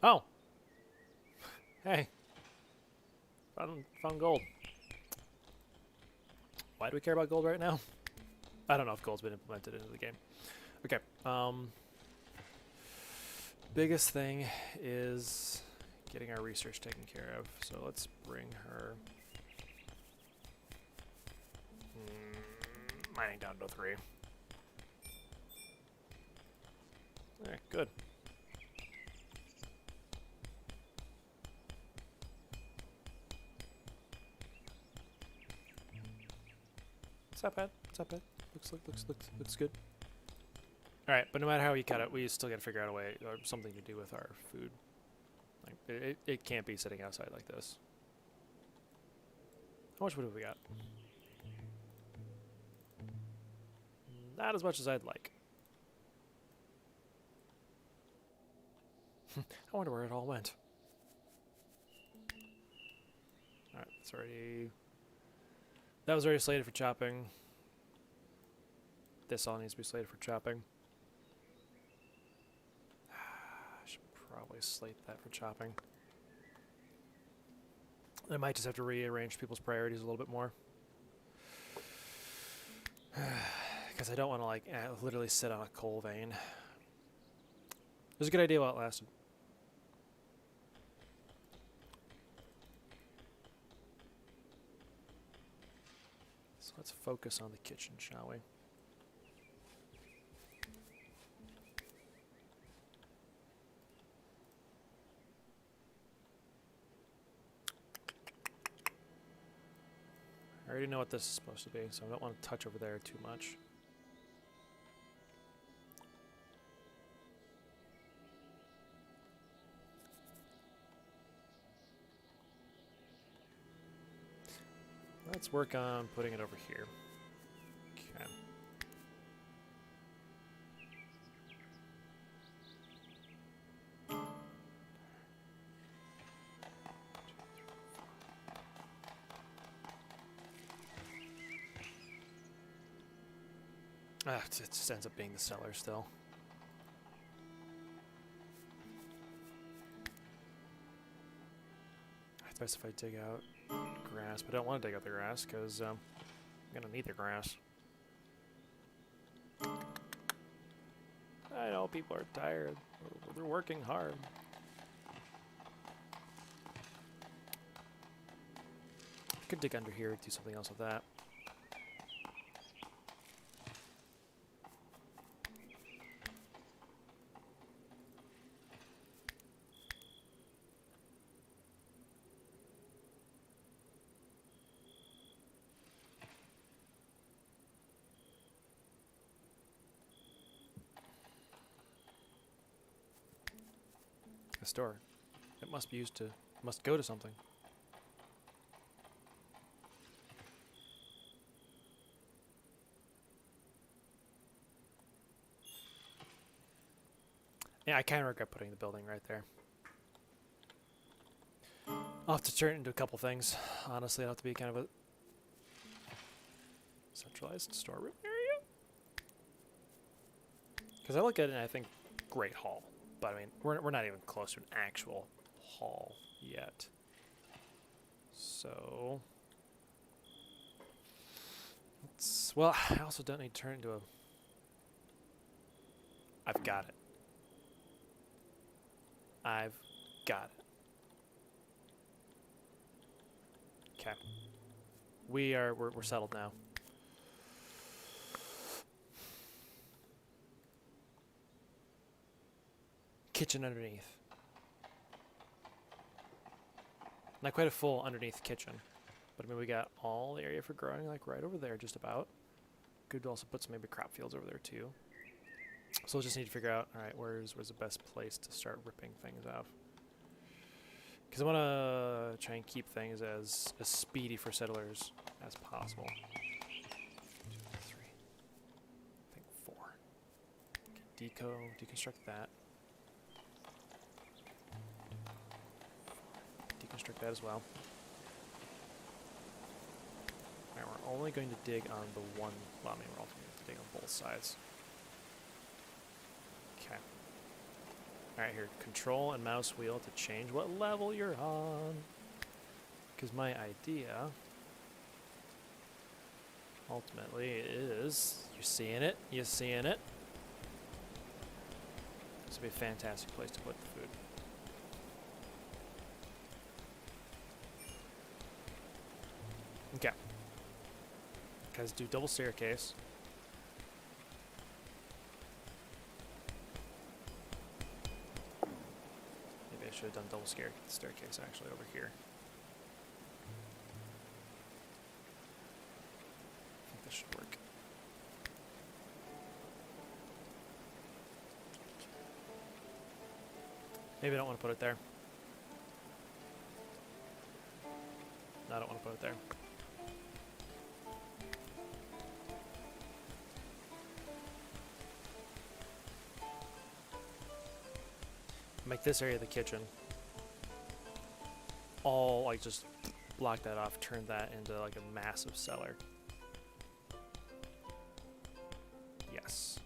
Oh! Hey! Found gold. Why do we care about gold right now? I don't know if gold's been implemented into the game. Okay. Biggest thing is getting our research taken care of. So let's bring her mining down to 3. Alright, good. It's not bad. It's not bad. Looks good. Alright, but no matter how you cut it, we still gotta figure out a way or something to do with our food. Like it can't be sitting outside like this. How much wood have we got? Not as much as I'd like. I wonder where it all went. Alright, it's already... That was already slated for chopping. This all needs to be slated for chopping. I should probably slate that for chopping. I might just have to rearrange people's priorities a little bit more. Because I don't want to, like, literally sit on a coal vein. It was a good idea while it lasted. So let's focus on the kitchen, shall we? I already know what this is supposed to be, so I don't want to touch over there too much. Let's work on putting it over here. Okay. It just ends up being the cellar still. I specify dig out grass, but I don't want to dig out the grass because I'm going to need the grass. I know people are tired. They're working hard. I could dig under here and do something else with that. A store. It must be used to, must go to something. Yeah, I kind of regret putting the building right there. I'll have to turn it into a couple things. Honestly, it'll have to be kind of a centralized storeroom area. Because I look at it and I think, great hall. But I mean, we're not even close to an actual hall yet. So, well, I also don't need to turn it into a... I've got it. I've got it. Okay. We're settled now. Kitchen underneath. Not quite a full underneath kitchen, but I mean we got all the area for growing like right over there just about. Could also put some maybe crop fields over there too. So we'll just need to figure out, all right, where's the best place to start ripping things off. Because I want to try and keep things as speedy for settlers as possible. 2, 3, I think 4. Okay, deconstruct that. restrict that as well. Alright, we're only going to dig on the one. Well, I mean, we're also going to dig on both sides. Okay. Alright, here. Control and mouse wheel to change what level you're on. Because my idea, ultimately, is... You seeing it? You seeing it? This would be a fantastic place to put the food. Okay. Guys, do double staircase. Maybe I should have done double staircase actually over here. I think this should work. Maybe I don't want to put it there. No, I don't want to put it there. Make this area the kitchen. All, like, just block that off, turn that into, like, a massive cellar. Yes.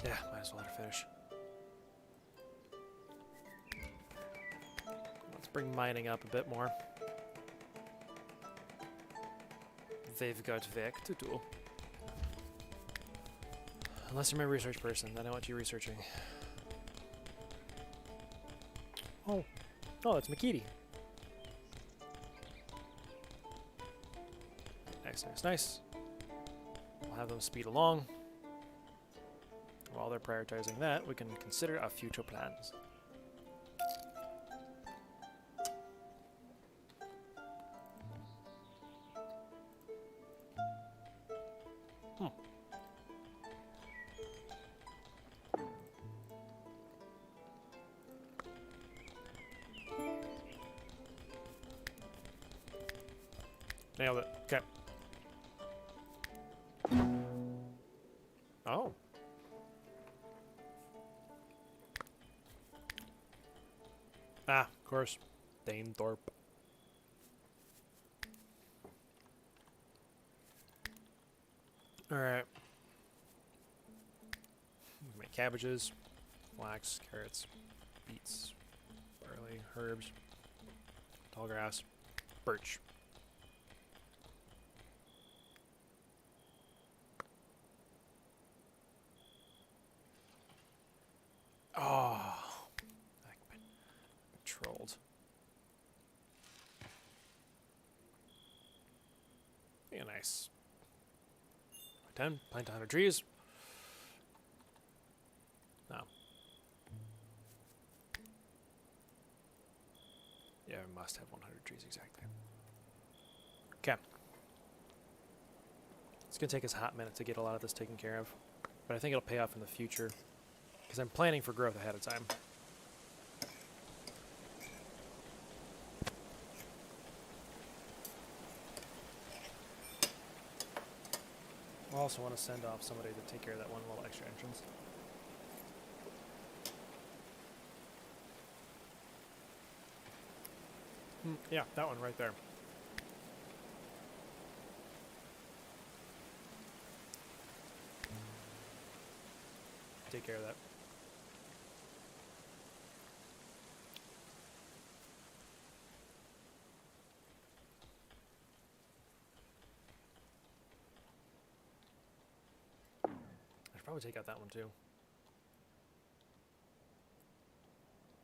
Yeah, might as well let her finish. Let's bring mining up a bit more. They've got work to do. Unless you're my research person, then I want you researching. Oh, it's Makiti. Nice, nice, nice. We'll have them speed along. While they're prioritizing that, we can consider our future plans. Nailed it. Okay. Oh. Ah, of course. Danethorpe. Alright. Make cabbages, flax, carrots, beets, barley, herbs, tall grass, birch. Oh, I've been trolled. Yeah, nice. 10, plant 100 trees. No. Yeah, we must have 100 trees exactly. Okay. It's going to take us a hot minute to get a lot of this taken care of, but I think it'll pay off in the future, because I'm planning for growth ahead of time. I also want to send off somebody to take care of that one little extra entrance. Yeah, that one right there. Take care of that. I should probably take out that one too.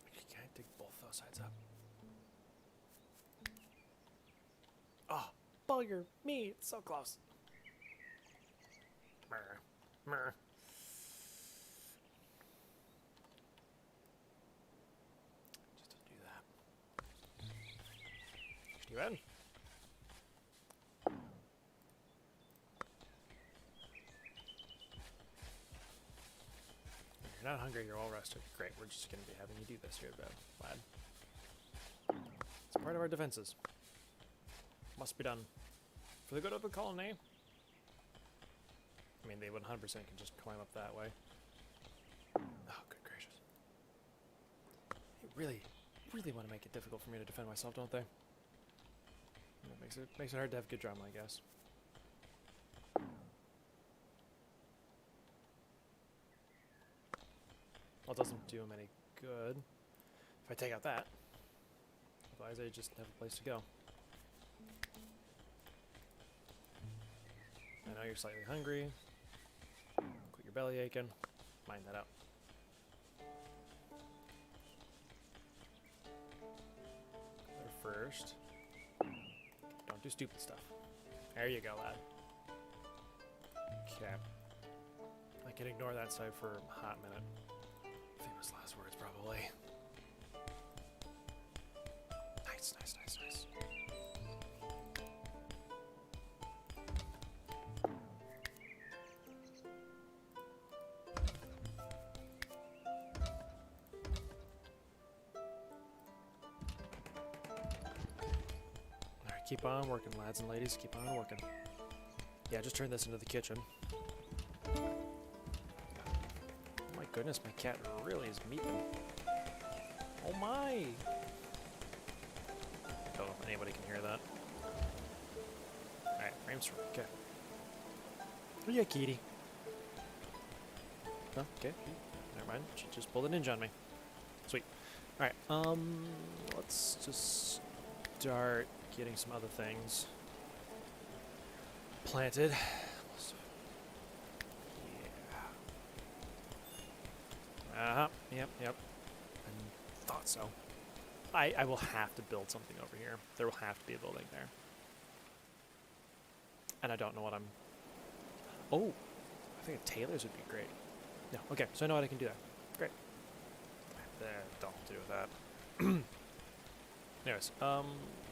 Actually, can I dig both those sides up? Oh, bugger me! It's so close. Murr. Murr. Just to do that. Too bad. You're not hungry, you're all rested. Great, we're just going to be having you do this here, lad. Let's part of our defenses. Must be done. For the good of the colony. I mean, they 100% can just climb up that way. Oh, good gracious. They really want to make it difficult for me to defend myself, don't they? It makes it hard to have good drama, I guess. Well, it doesn't do them any good if I take out that. Otherwise, I just have a place to go. I know you're slightly hungry. Quit your belly aching. Mind that out. There first. Don't do stupid stuff. There you go, lad. Okay. I can ignore that side for a hot minute. Famous last words, probably. Nice, nice, nice, nice. Alright, keep on working, lads and ladies. Keep on working. Yeah, just turn this into the kitchen. My goodness, my cat really is meeping. Oh my! Don't know if anybody can hear that. Alright, frames for okay. Oh yeah, kitty. Oh, okay. Never mind. She just pulled a ninja on me. Sweet. Alright, let's just start getting some other things planted. Yeah. Yep. I thought so. I will have to build something over here. There will have to be a building there. And I don't know what I'm... Oh! I think a tailor's would be great. No, okay, so I know how I can do that. Great. Don't do that. Anyways,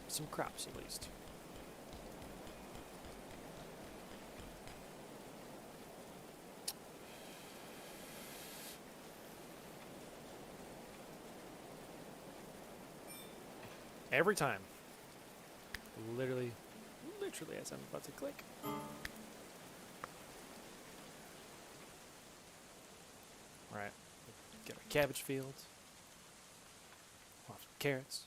some crops at least. Every time. Literally as I'm about to click. Alright. Get our cabbage fields. We'll have some carrots.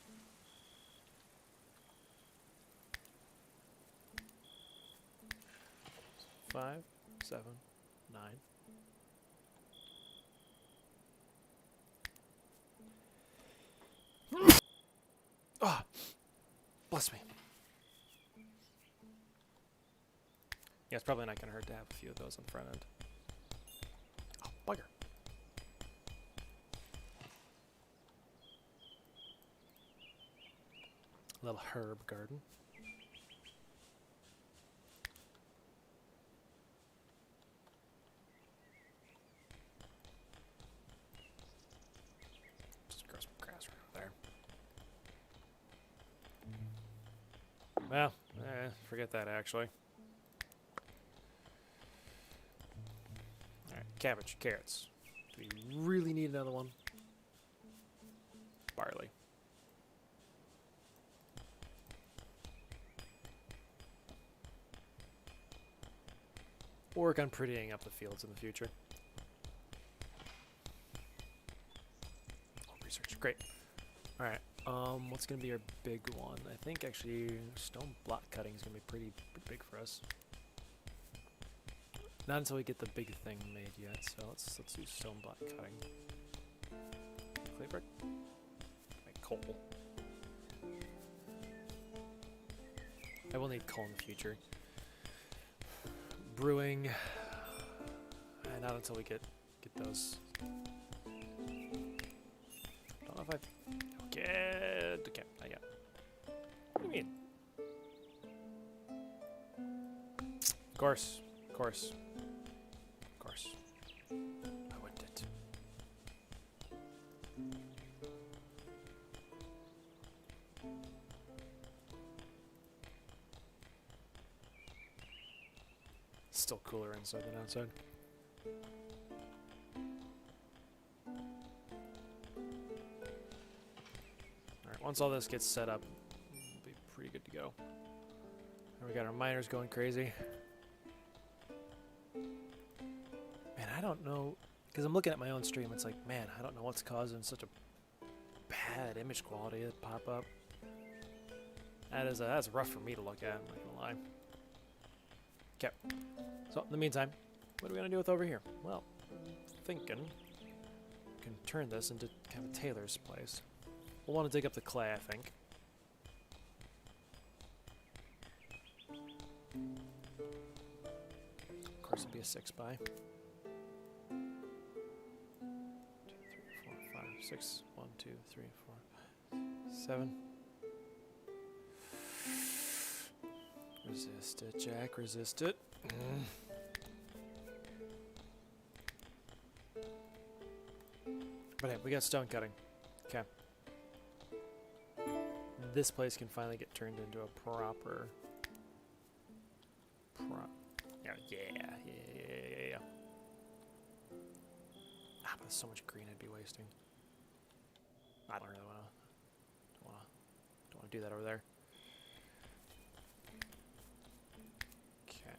Five, 7, 9. Ah! Bless me. Yeah, it's probably not going to hurt to have a few of those on the front end. Oh, bugger. A little herb garden. Just grow some grass around there. Well, forget that actually. Alright, cabbage, carrots. Do we really need another one? Barley. Work on prettying up the fields in the future. Oh, research, great. Alright, what's gonna be our big one? I think actually stone block cutting is gonna be pretty big for us. Not until we get the big thing made yet, so let's do stone block cutting. Clay brick? Make coal. I will need coal in the future. Brewing, not until we get those. Don't know if I've okay, I got. What do you mean? Of course. I wouldn't it. Still cooler inside than outside. Alright, once all this gets set up, we go. And we got our miners going crazy. Man, I don't know, because I'm looking at my own stream, it's like, man, I don't know what's causing such a bad image quality to pop up. That's rough for me to look at, I'm not gonna lie. Okay, so in the meantime, what are we gonna do with over here? Well, thinking we can turn this into kind of Taylor's place. We'll want to dig up the clay, I think. Of course, it'll be a 6x. 2, 3, 4, 5, 6. 1, 2, 3, 4, 5, 7. Resist it, Jack. Resist it. But hey, we got stone cutting. Okay. This place can finally get turned into a proper... Yeah. Ah, but there's so much green I'd be wasting. I don't really don't wanna do that over there. Okay.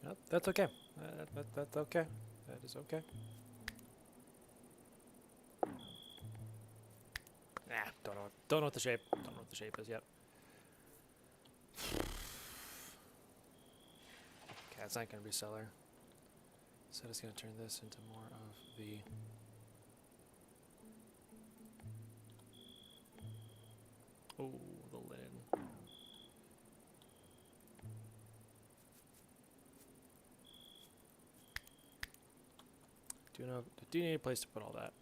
Nope, that's okay. That's okay. That is okay. Nah, don't know what the shape. Don't know what the shape is yet. Okay, it's not gonna be cellar. So it's gonna turn this into more of the. Oh, the lid. Do you need a place to put all that?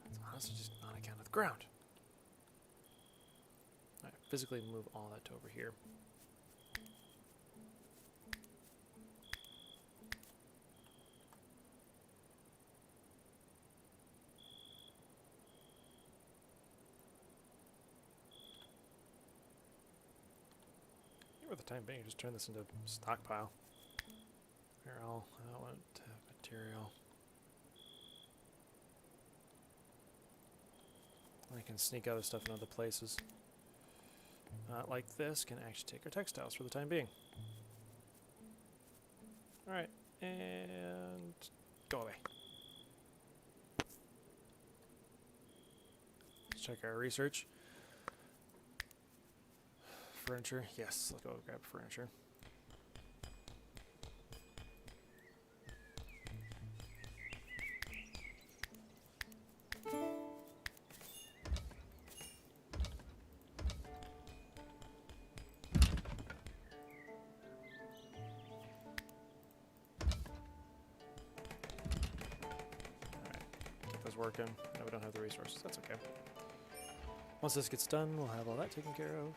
It's honestly just on account of the ground. Alright, physically move all that to over here. For the time being, just turn this into stockpile. Here, I want to have material. I can sneak other stuff in other places. Like this, can actually take our textiles for the time being. Alright, and go away. Let's check our research. Furniture, yes, let's go grab furniture. Working. No, we don't have the resources. That's okay. Once this gets done, we'll have all that taken care of.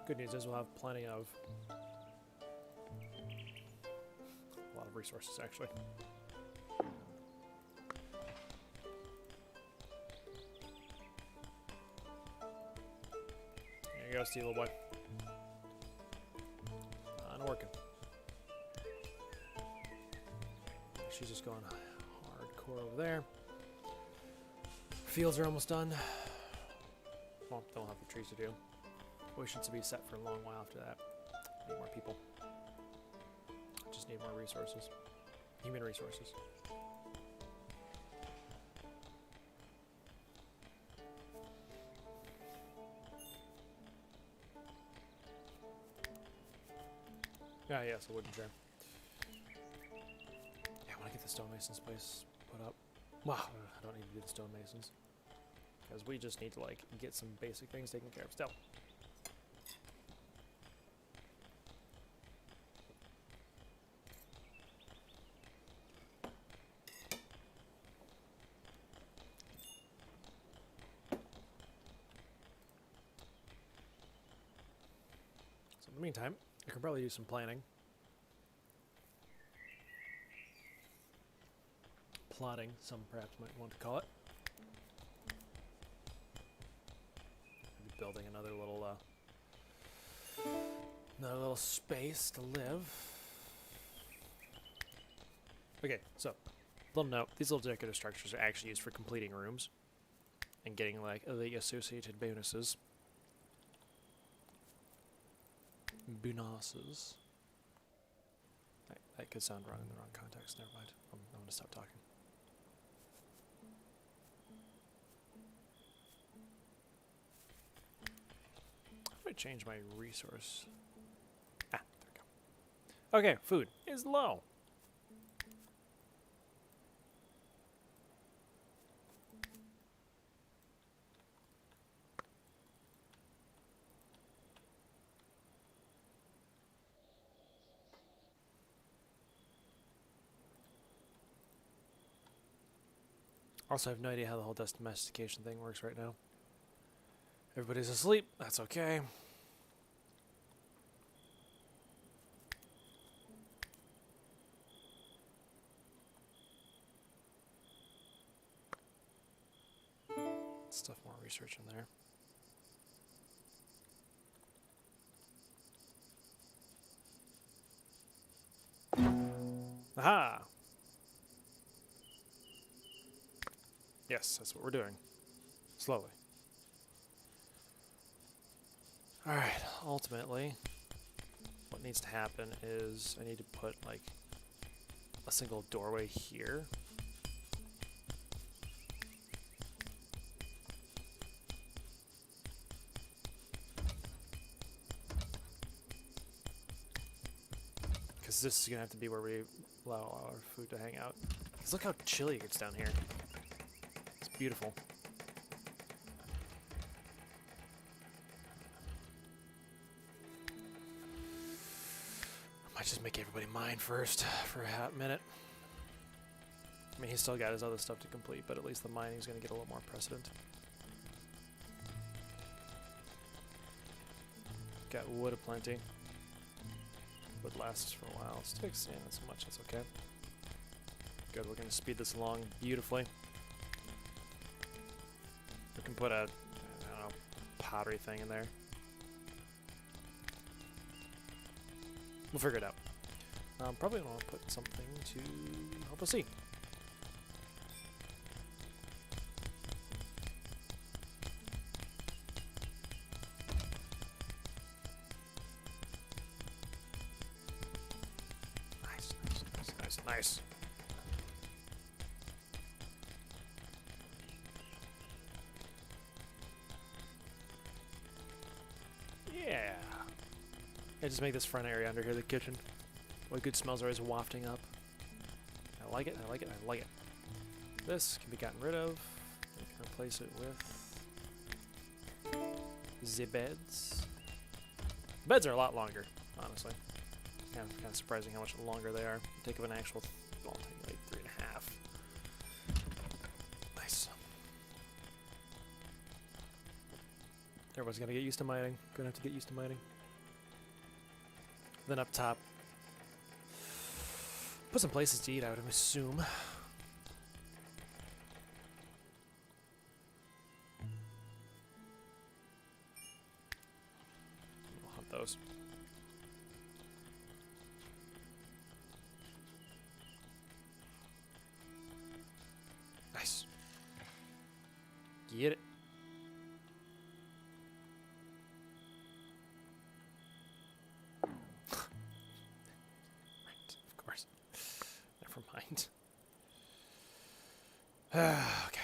Good news is we'll have plenty of a lot of resources actually. There you go, Steel boy. Not working. she's just going hardcore over there. Fields are almost done. Well, don't have the trees to do. Oceans to be set for a long while after that. Need more people. Just need more resources. Human resources. Ah, yes, a wooden chair. Yeah, I want to get the stonemasons place put up. Wow, I don't need to do the stonemasons. Because we just need to, like, get some basic things taken care of still. So in the meantime, I can probably do some planning. Plotting, some perhaps might want to call it. Maybe building another little space to live. Okay, so little note: these little decorative structures are actually used for completing rooms and getting like the associated bonuses. Bonuses. That could sound wrong in the wrong context. Never mind. I'm going to stop talking. How do I change my resource? Ah, there we go. Okay, food is low. Also, I have no idea how the whole domestication thing works right now. Everybody's asleep. That's okay. Stuff more research in there. Aha! Yes, that's what we're doing. Slowly. Alright, ultimately, what needs to happen is I need to put, like, a single doorway here. Because this is going to have to be where we allow our food to hang out. Because look how chilly it gets down here. It's beautiful. I might just make everybody mine first for a hot minute. I mean, he's still got his other stuff to complete, but at least the mining's going to get a little more precedent. Got wood aplenty. Wood lasts for a while. Sticks, yeah, not so much, that's okay. Good, we're going to speed this along beautifully. We can put a, I don't know, pottery thing in there. We'll figure it out. Probably want to put something to help us see. Nice, nice, nice, nice, nice. Yeah. I just make this front area under here the kitchen. What good smells are always wafting up. I like it, I like it, I like it. This can be gotten rid of. We can replace it with the beds. Beds are a lot longer, honestly. Yeah, kind of surprising how much longer they are. Take of an actual, well, like 3.5. Nice. Everyone's gonna get used to mining. Gonna have to get used to mining. Then up top, put some places to eat, I would assume. We'll hunt those. Get it. Right, of course. Never mind. Okay.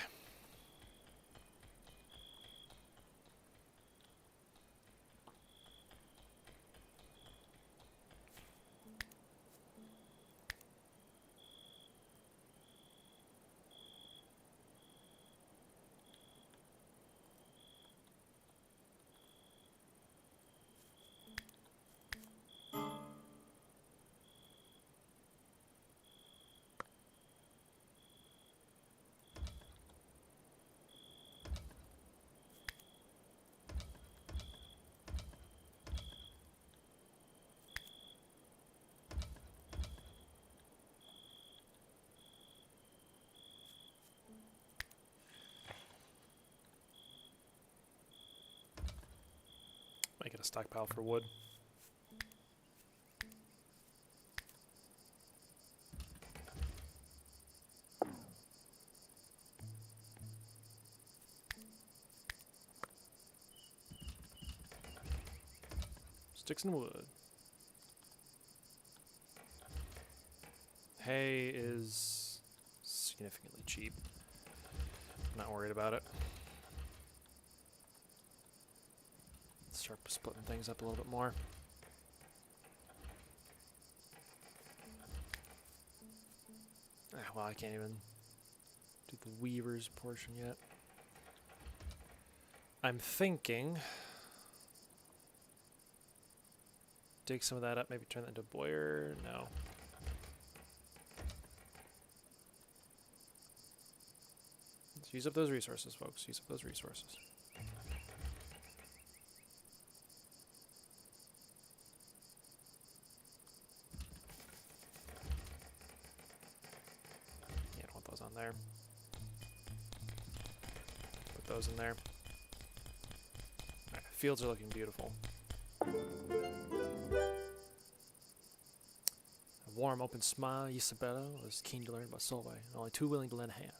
Make it a stockpile for wood. Sticks and wood. Hay is significantly cheap. Not worried about it. Start splitting things up a little bit more. Well, I can't even do the weaver's portion yet. I'm thinking dig some of that up, maybe turn that into boyer. No. Let's use up those resources, folks. Use up those resources. Yeah, I don't want those on there. Put those in there. Alright, fields are looking beautiful. A warm, open smile, Isabella was keen to learn about Solvay, and only too willing to lend a hand.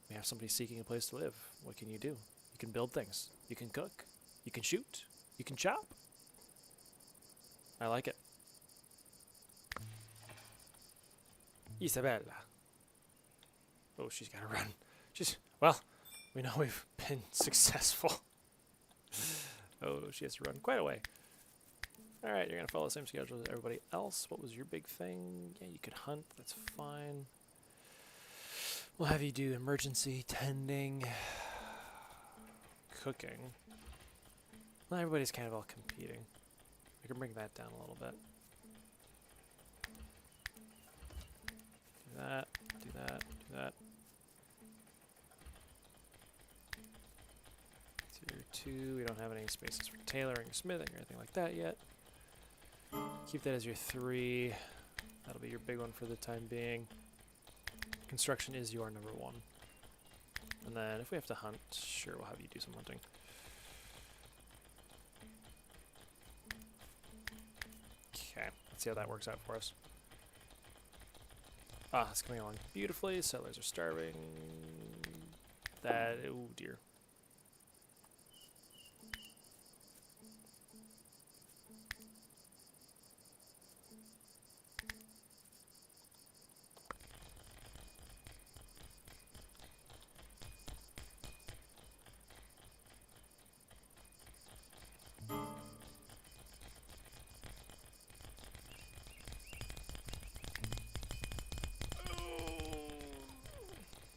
We have somebody seeking a place to live. What can you do? You can build things. You can cook. You can shoot. You can chop. I like it. Isabella. Oh, she's got to run. Well, we know we've been successful. Oh, she has to run quite a way. Alright, you're going to follow the same schedule as everybody else. What was your big thing? Yeah, you could hunt. That's fine. We'll have you do emergency tending, cooking. Well, everybody's kind of all competing. I can bring that down a little bit. Do that, do that, do that. Tier 2, we don't have any spaces for tailoring, smithing, or anything like that yet. Keep that as your 3. That'll be your big one for the time being. Construction is your number 1. And then if we have to hunt, sure, we'll have you do some hunting. Okay, let's see how that works out for us. Ah, it's coming along beautifully. Settlers are starving. Oh dear.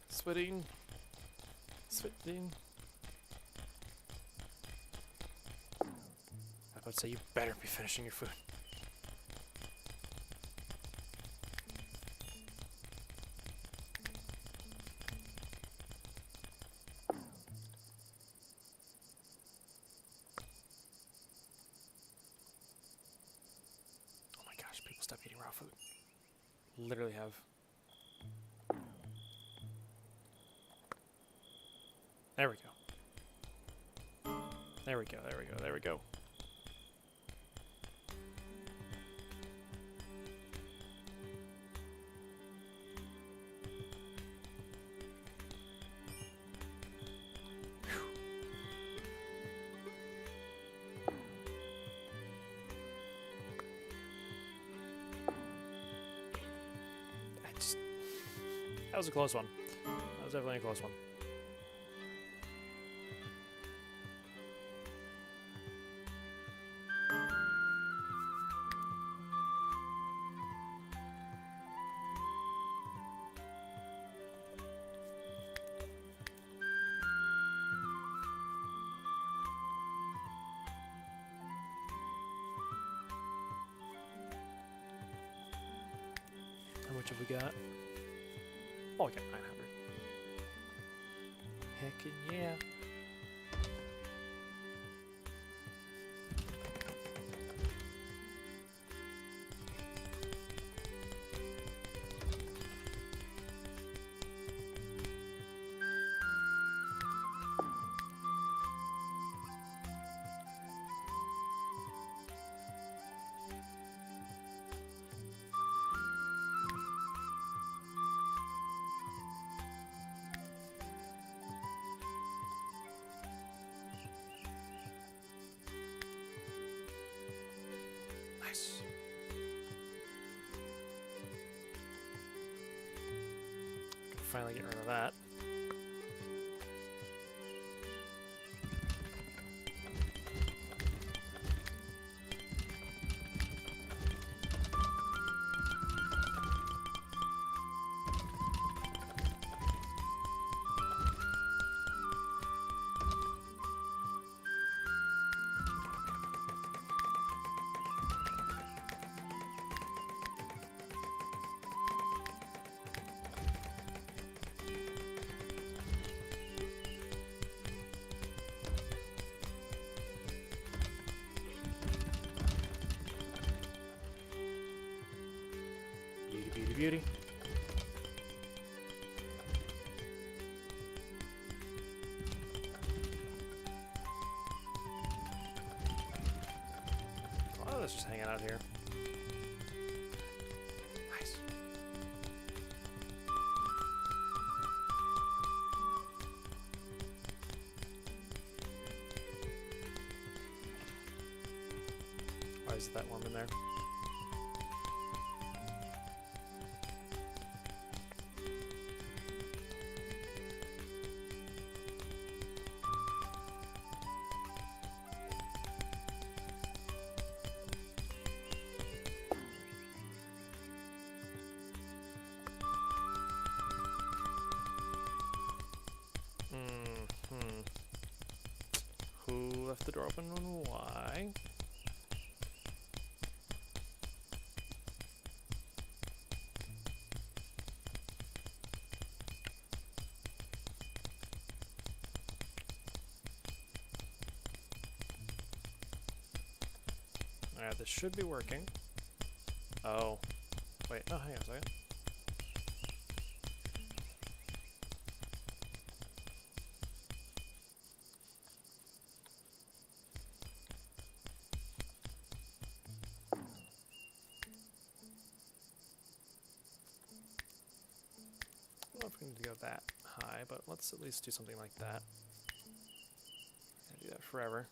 Sweating. Sweating. I was about to say, you better be finishing your food. Oh my gosh, people stop eating raw food. Literally have. There we go. There we go, there we go, there we go. That was a close one. That was definitely a close one. How much have we got? Oh, we got 900. Heckin' yeah. Nice. Finally get rid of that. Beauty, beauty, beauty. Oh, that's just hanging out here. Nice. Why is it that warm in there? Who left the door open and why? Alright, this should be working. Oh. Wait, no, hang on a second. I don't know if we need to go that high, but let's at least do something like that. I do that forever.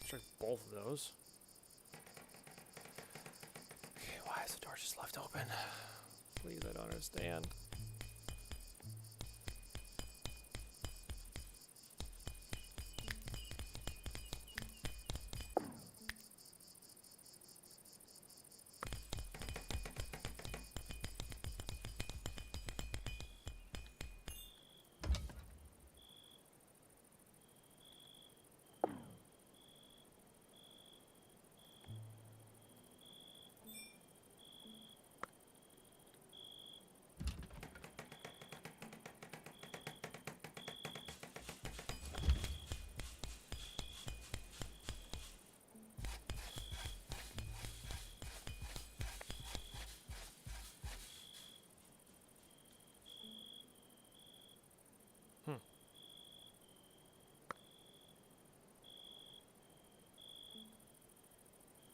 Check both of those. Okay, why is the door just left open? Please, I don't understand.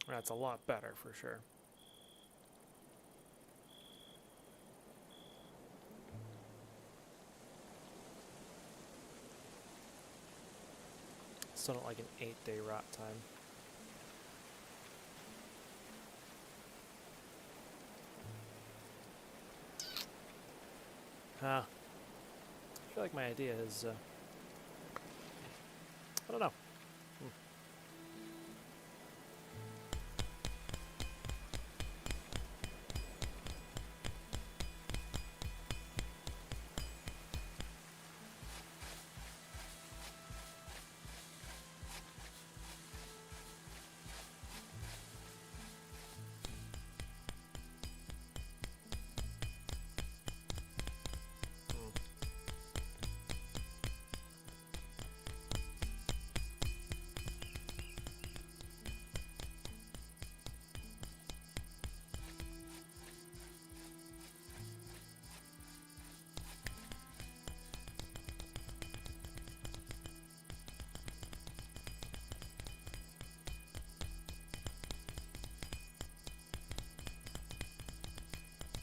That's a lot better for sure. Still don't like an 8-day rot time. I feel like my idea is, I don't know.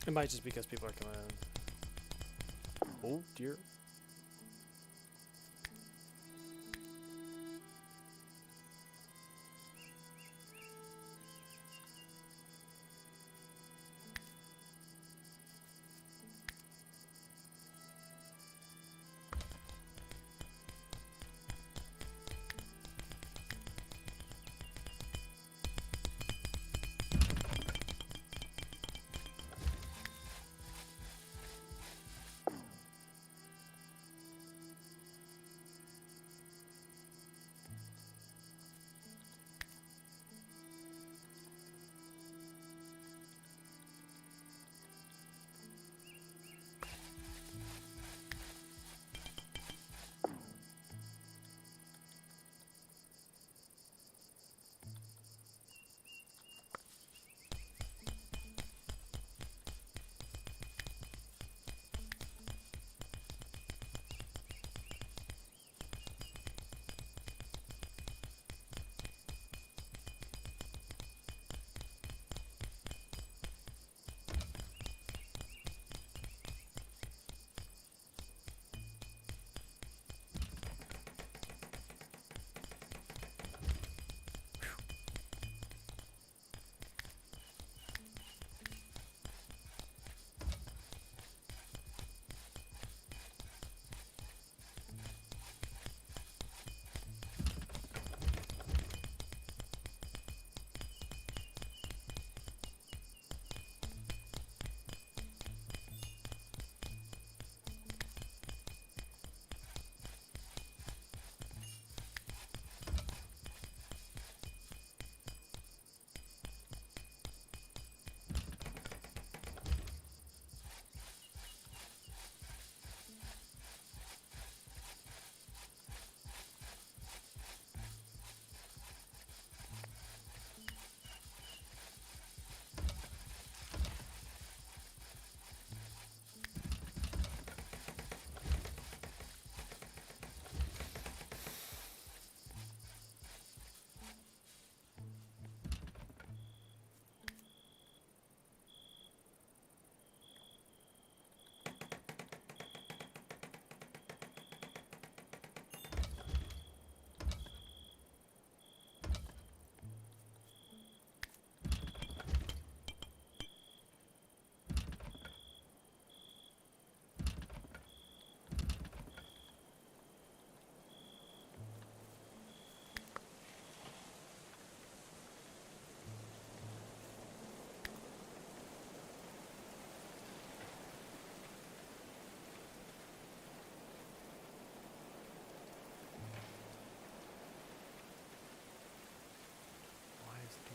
It might just because people are coming in. Oh dear.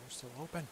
Still open.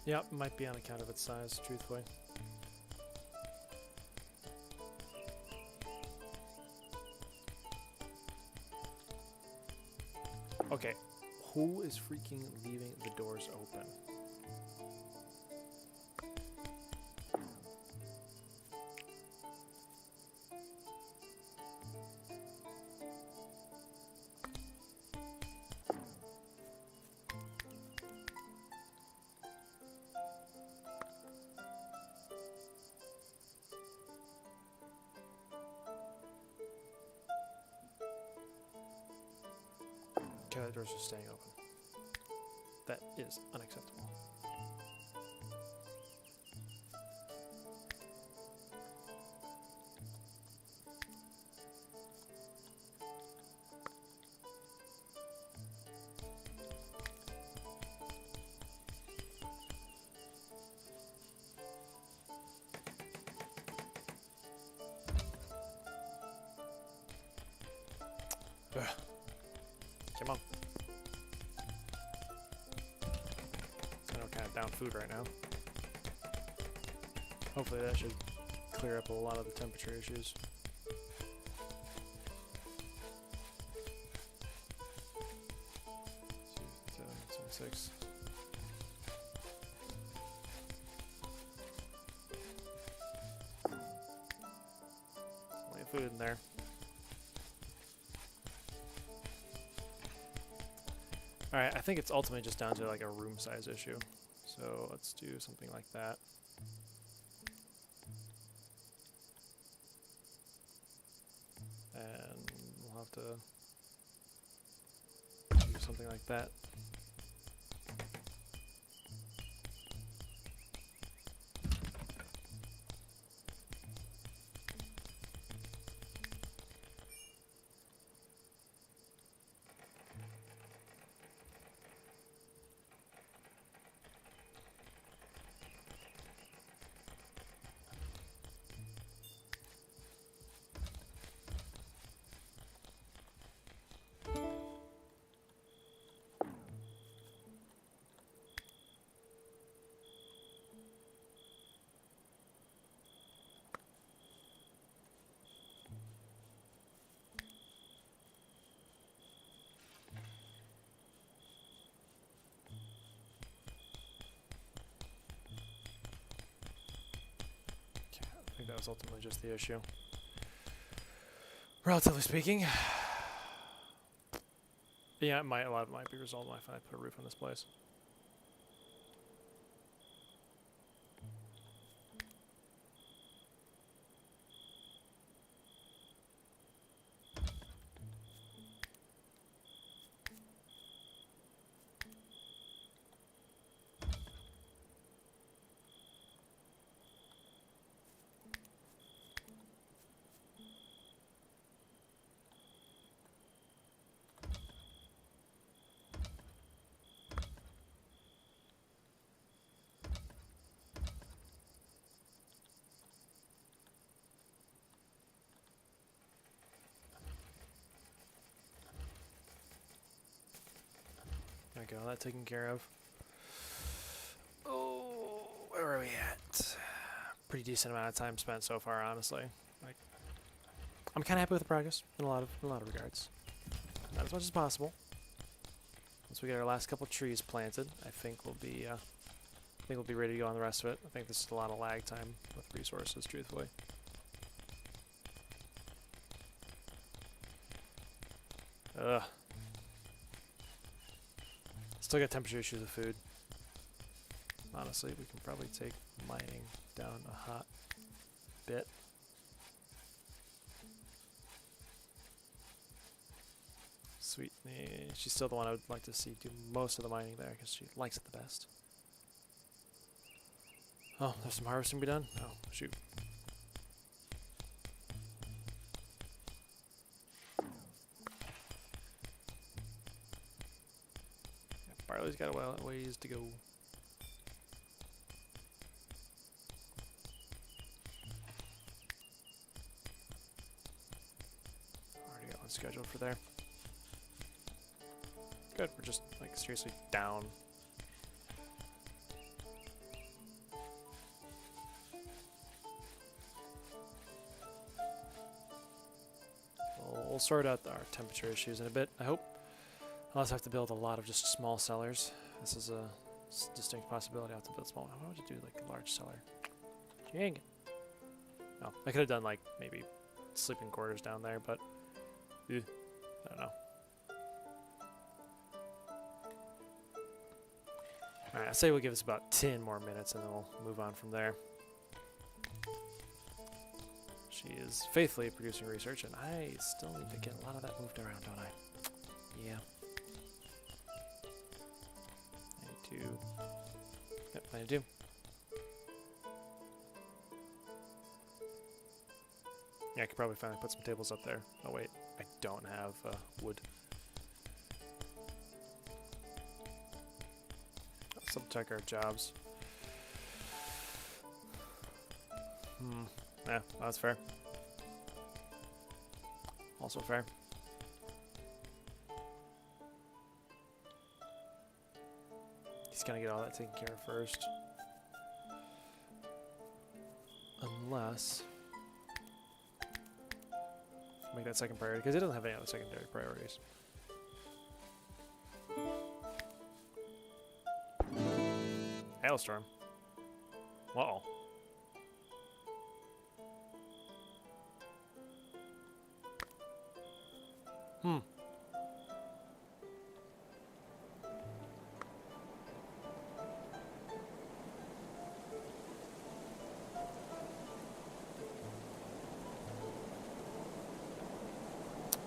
Yep, might be on account of its size, truthfully. Okay, who is freaking leaving the doors open? Okay, the doors are staying open. That is unacceptable. Ugh. Come on. I know we're kind of down food right now. Hopefully that should clear up a lot of the temperature issues. Six. Plenty of food in there. Alright, I think it's ultimately just down to like a room size issue. So let's do something like that. And we'll have to do something like that. I think that was ultimately just the issue. Relatively speaking. Yeah, a lot of it might be resolved if I put a roof on this place. There we go, that taken care of. Oh, where are we at? Pretty decent amount of time spent so far, honestly. Like, I'm kind of happy with the progress in a lot of regards. Not as much as possible. Once we get our last couple trees planted, I think we'll be ready to go on the rest of it. I think this is a lot of lag time with resources, truthfully. Ugh. Still got temperature issues with food. Honestly, we can probably take mining down a hot bit. Sweet. She's still the one I would like to see do most of the mining there because she likes it the best. Oh, there's some harvesting to be done? Oh, shoot. Barley's got a ways to go. Already got one scheduled for there. Good, we're just like seriously down. we'll sort out our temperature issues in a bit, I hope. I'll also have to build a lot of just small cellars. This is a distinct possibility. I have to build small. Why would you do like a large cellar? Dang it. No, I could have done like maybe sleeping quarters down there, but I don't know. Alright, I say we'll give us about 10 more minutes and then we'll move on from there. She is faithfully producing research, and I still need to get a lot of that moved around, don't I? Yeah. I need to... Yep, I do. Yeah, I could probably finally put some tables up there. Oh wait, I don't have wood. Let's double check our jobs. Yeah, that's fair. Also fair. He's gonna get all that taken care of first. Unless... make that second priority, because it doesn't have any other secondary priorities. Hailstorm. Uh-oh.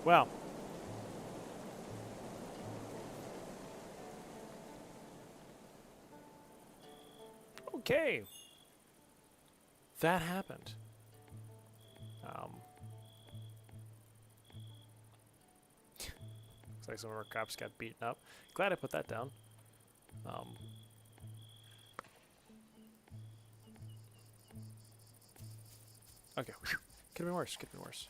Wow. Okay. That happened. Looks like some of our crops got beaten up. Glad I put that down. Okay. Could have been worse. Could have been worse.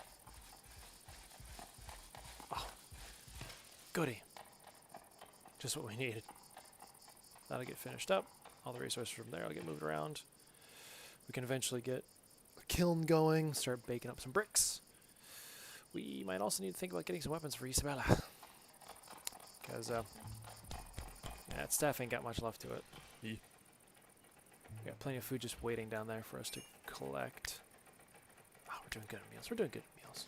Oh. Goody. Just what we needed. That'll get finished up. All the resources from there will get moved around. We can eventually get a kiln going, start baking up some bricks. We might also need to think about getting some weapons for Isabella. Because, yeah, that staff ain't got much left to it. We got plenty of food just waiting down there for us to collect. Oh, we're doing good at meals. We're doing good at meals.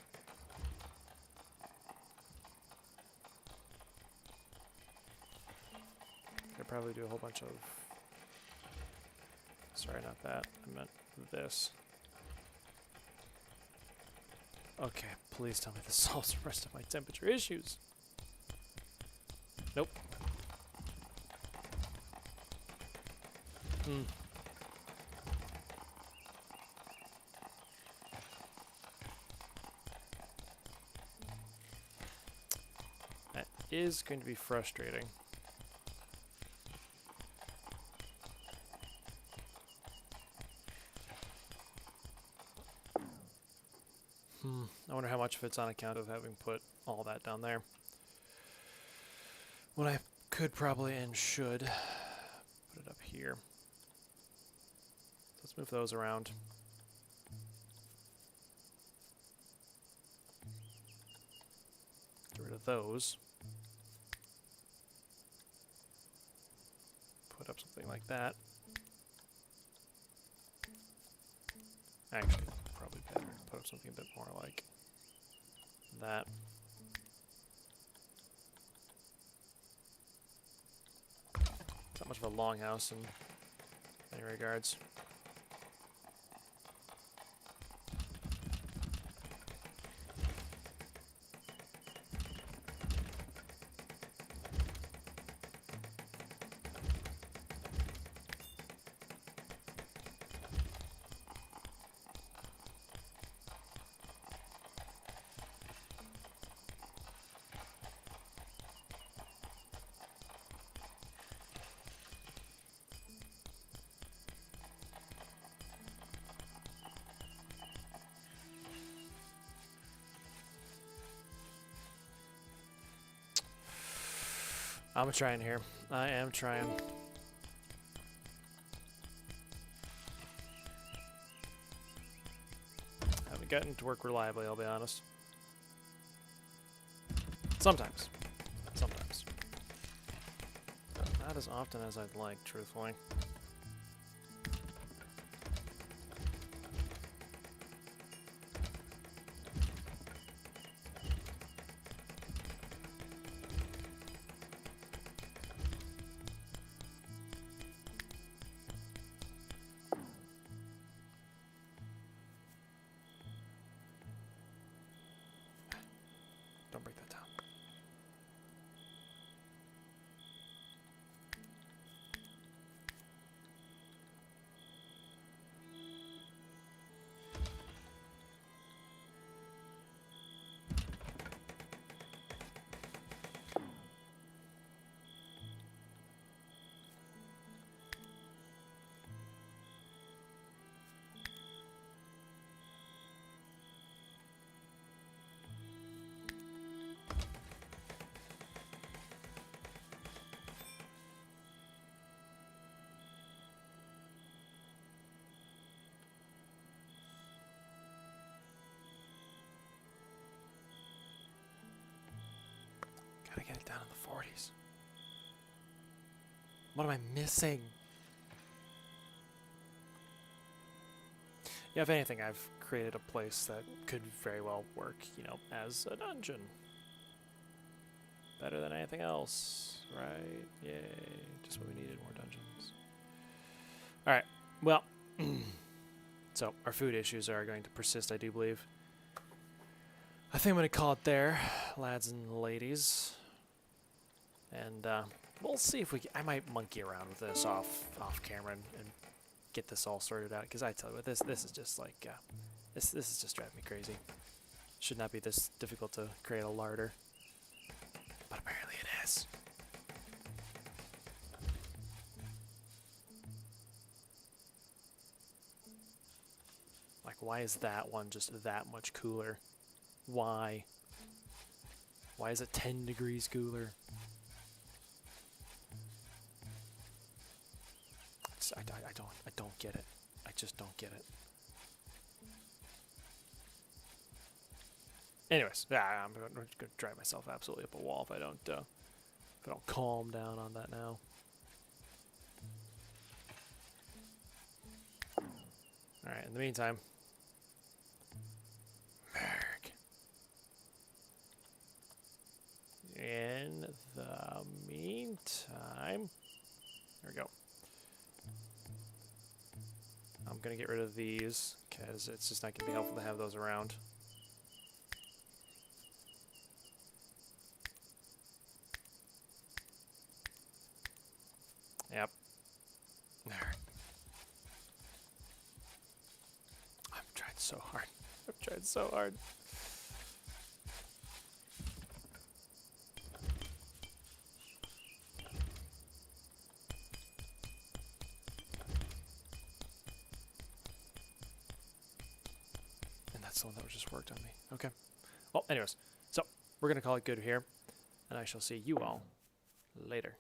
Could probably do a whole bunch of... Sorry, not that. I meant this. Okay, please tell me this solves the rest of my temperature issues. Nope. That is going to be frustrating. I wonder how much of it's on account of having put all that down there. When I could probably and should put it up here. Let's move those around. Get rid of those. Put up something like that. Actually, probably better to put up something a bit more like that. It's not much of a longhouse in many regards. I'm trying here. I am trying. Haven't gotten to work reliably, I'll be honest. Sometimes. Sometimes. But not as often as I'd like, truthfully. Don't break that down. Gotta get it down in the 40s. What am I missing? Yeah, if anything, I've created a place that could very well work, you know, as a dungeon. Better than anything else, right? Yay. Just what we needed, more dungeons. Alright, well, so our food issues are going to persist, I do believe. I think I'm going to call it there, lads and ladies. And we'll see if we can, I might monkey around with this off camera and get this all sorted out, because I tell you what, this is just like this is just driving me crazy. Should not be this difficult to create a larder, but apparently it is. Like, why is that one just that much cooler? Why? Why is it 10 degrees cooler? I don't get it. I just don't get it. Anyways, yeah, I'm gonna drive myself absolutely up a wall if I don't calm down on that now. All right. In the meantime, in the meantime, there we go. I'm going to get rid of these, because it's just not going to be helpful to have those around. Yep. There. I've tried so hard. I've tried so hard. That's the one that just worked on me. Okay. Well, anyways, so we're going to call it good here, and I shall see you all later.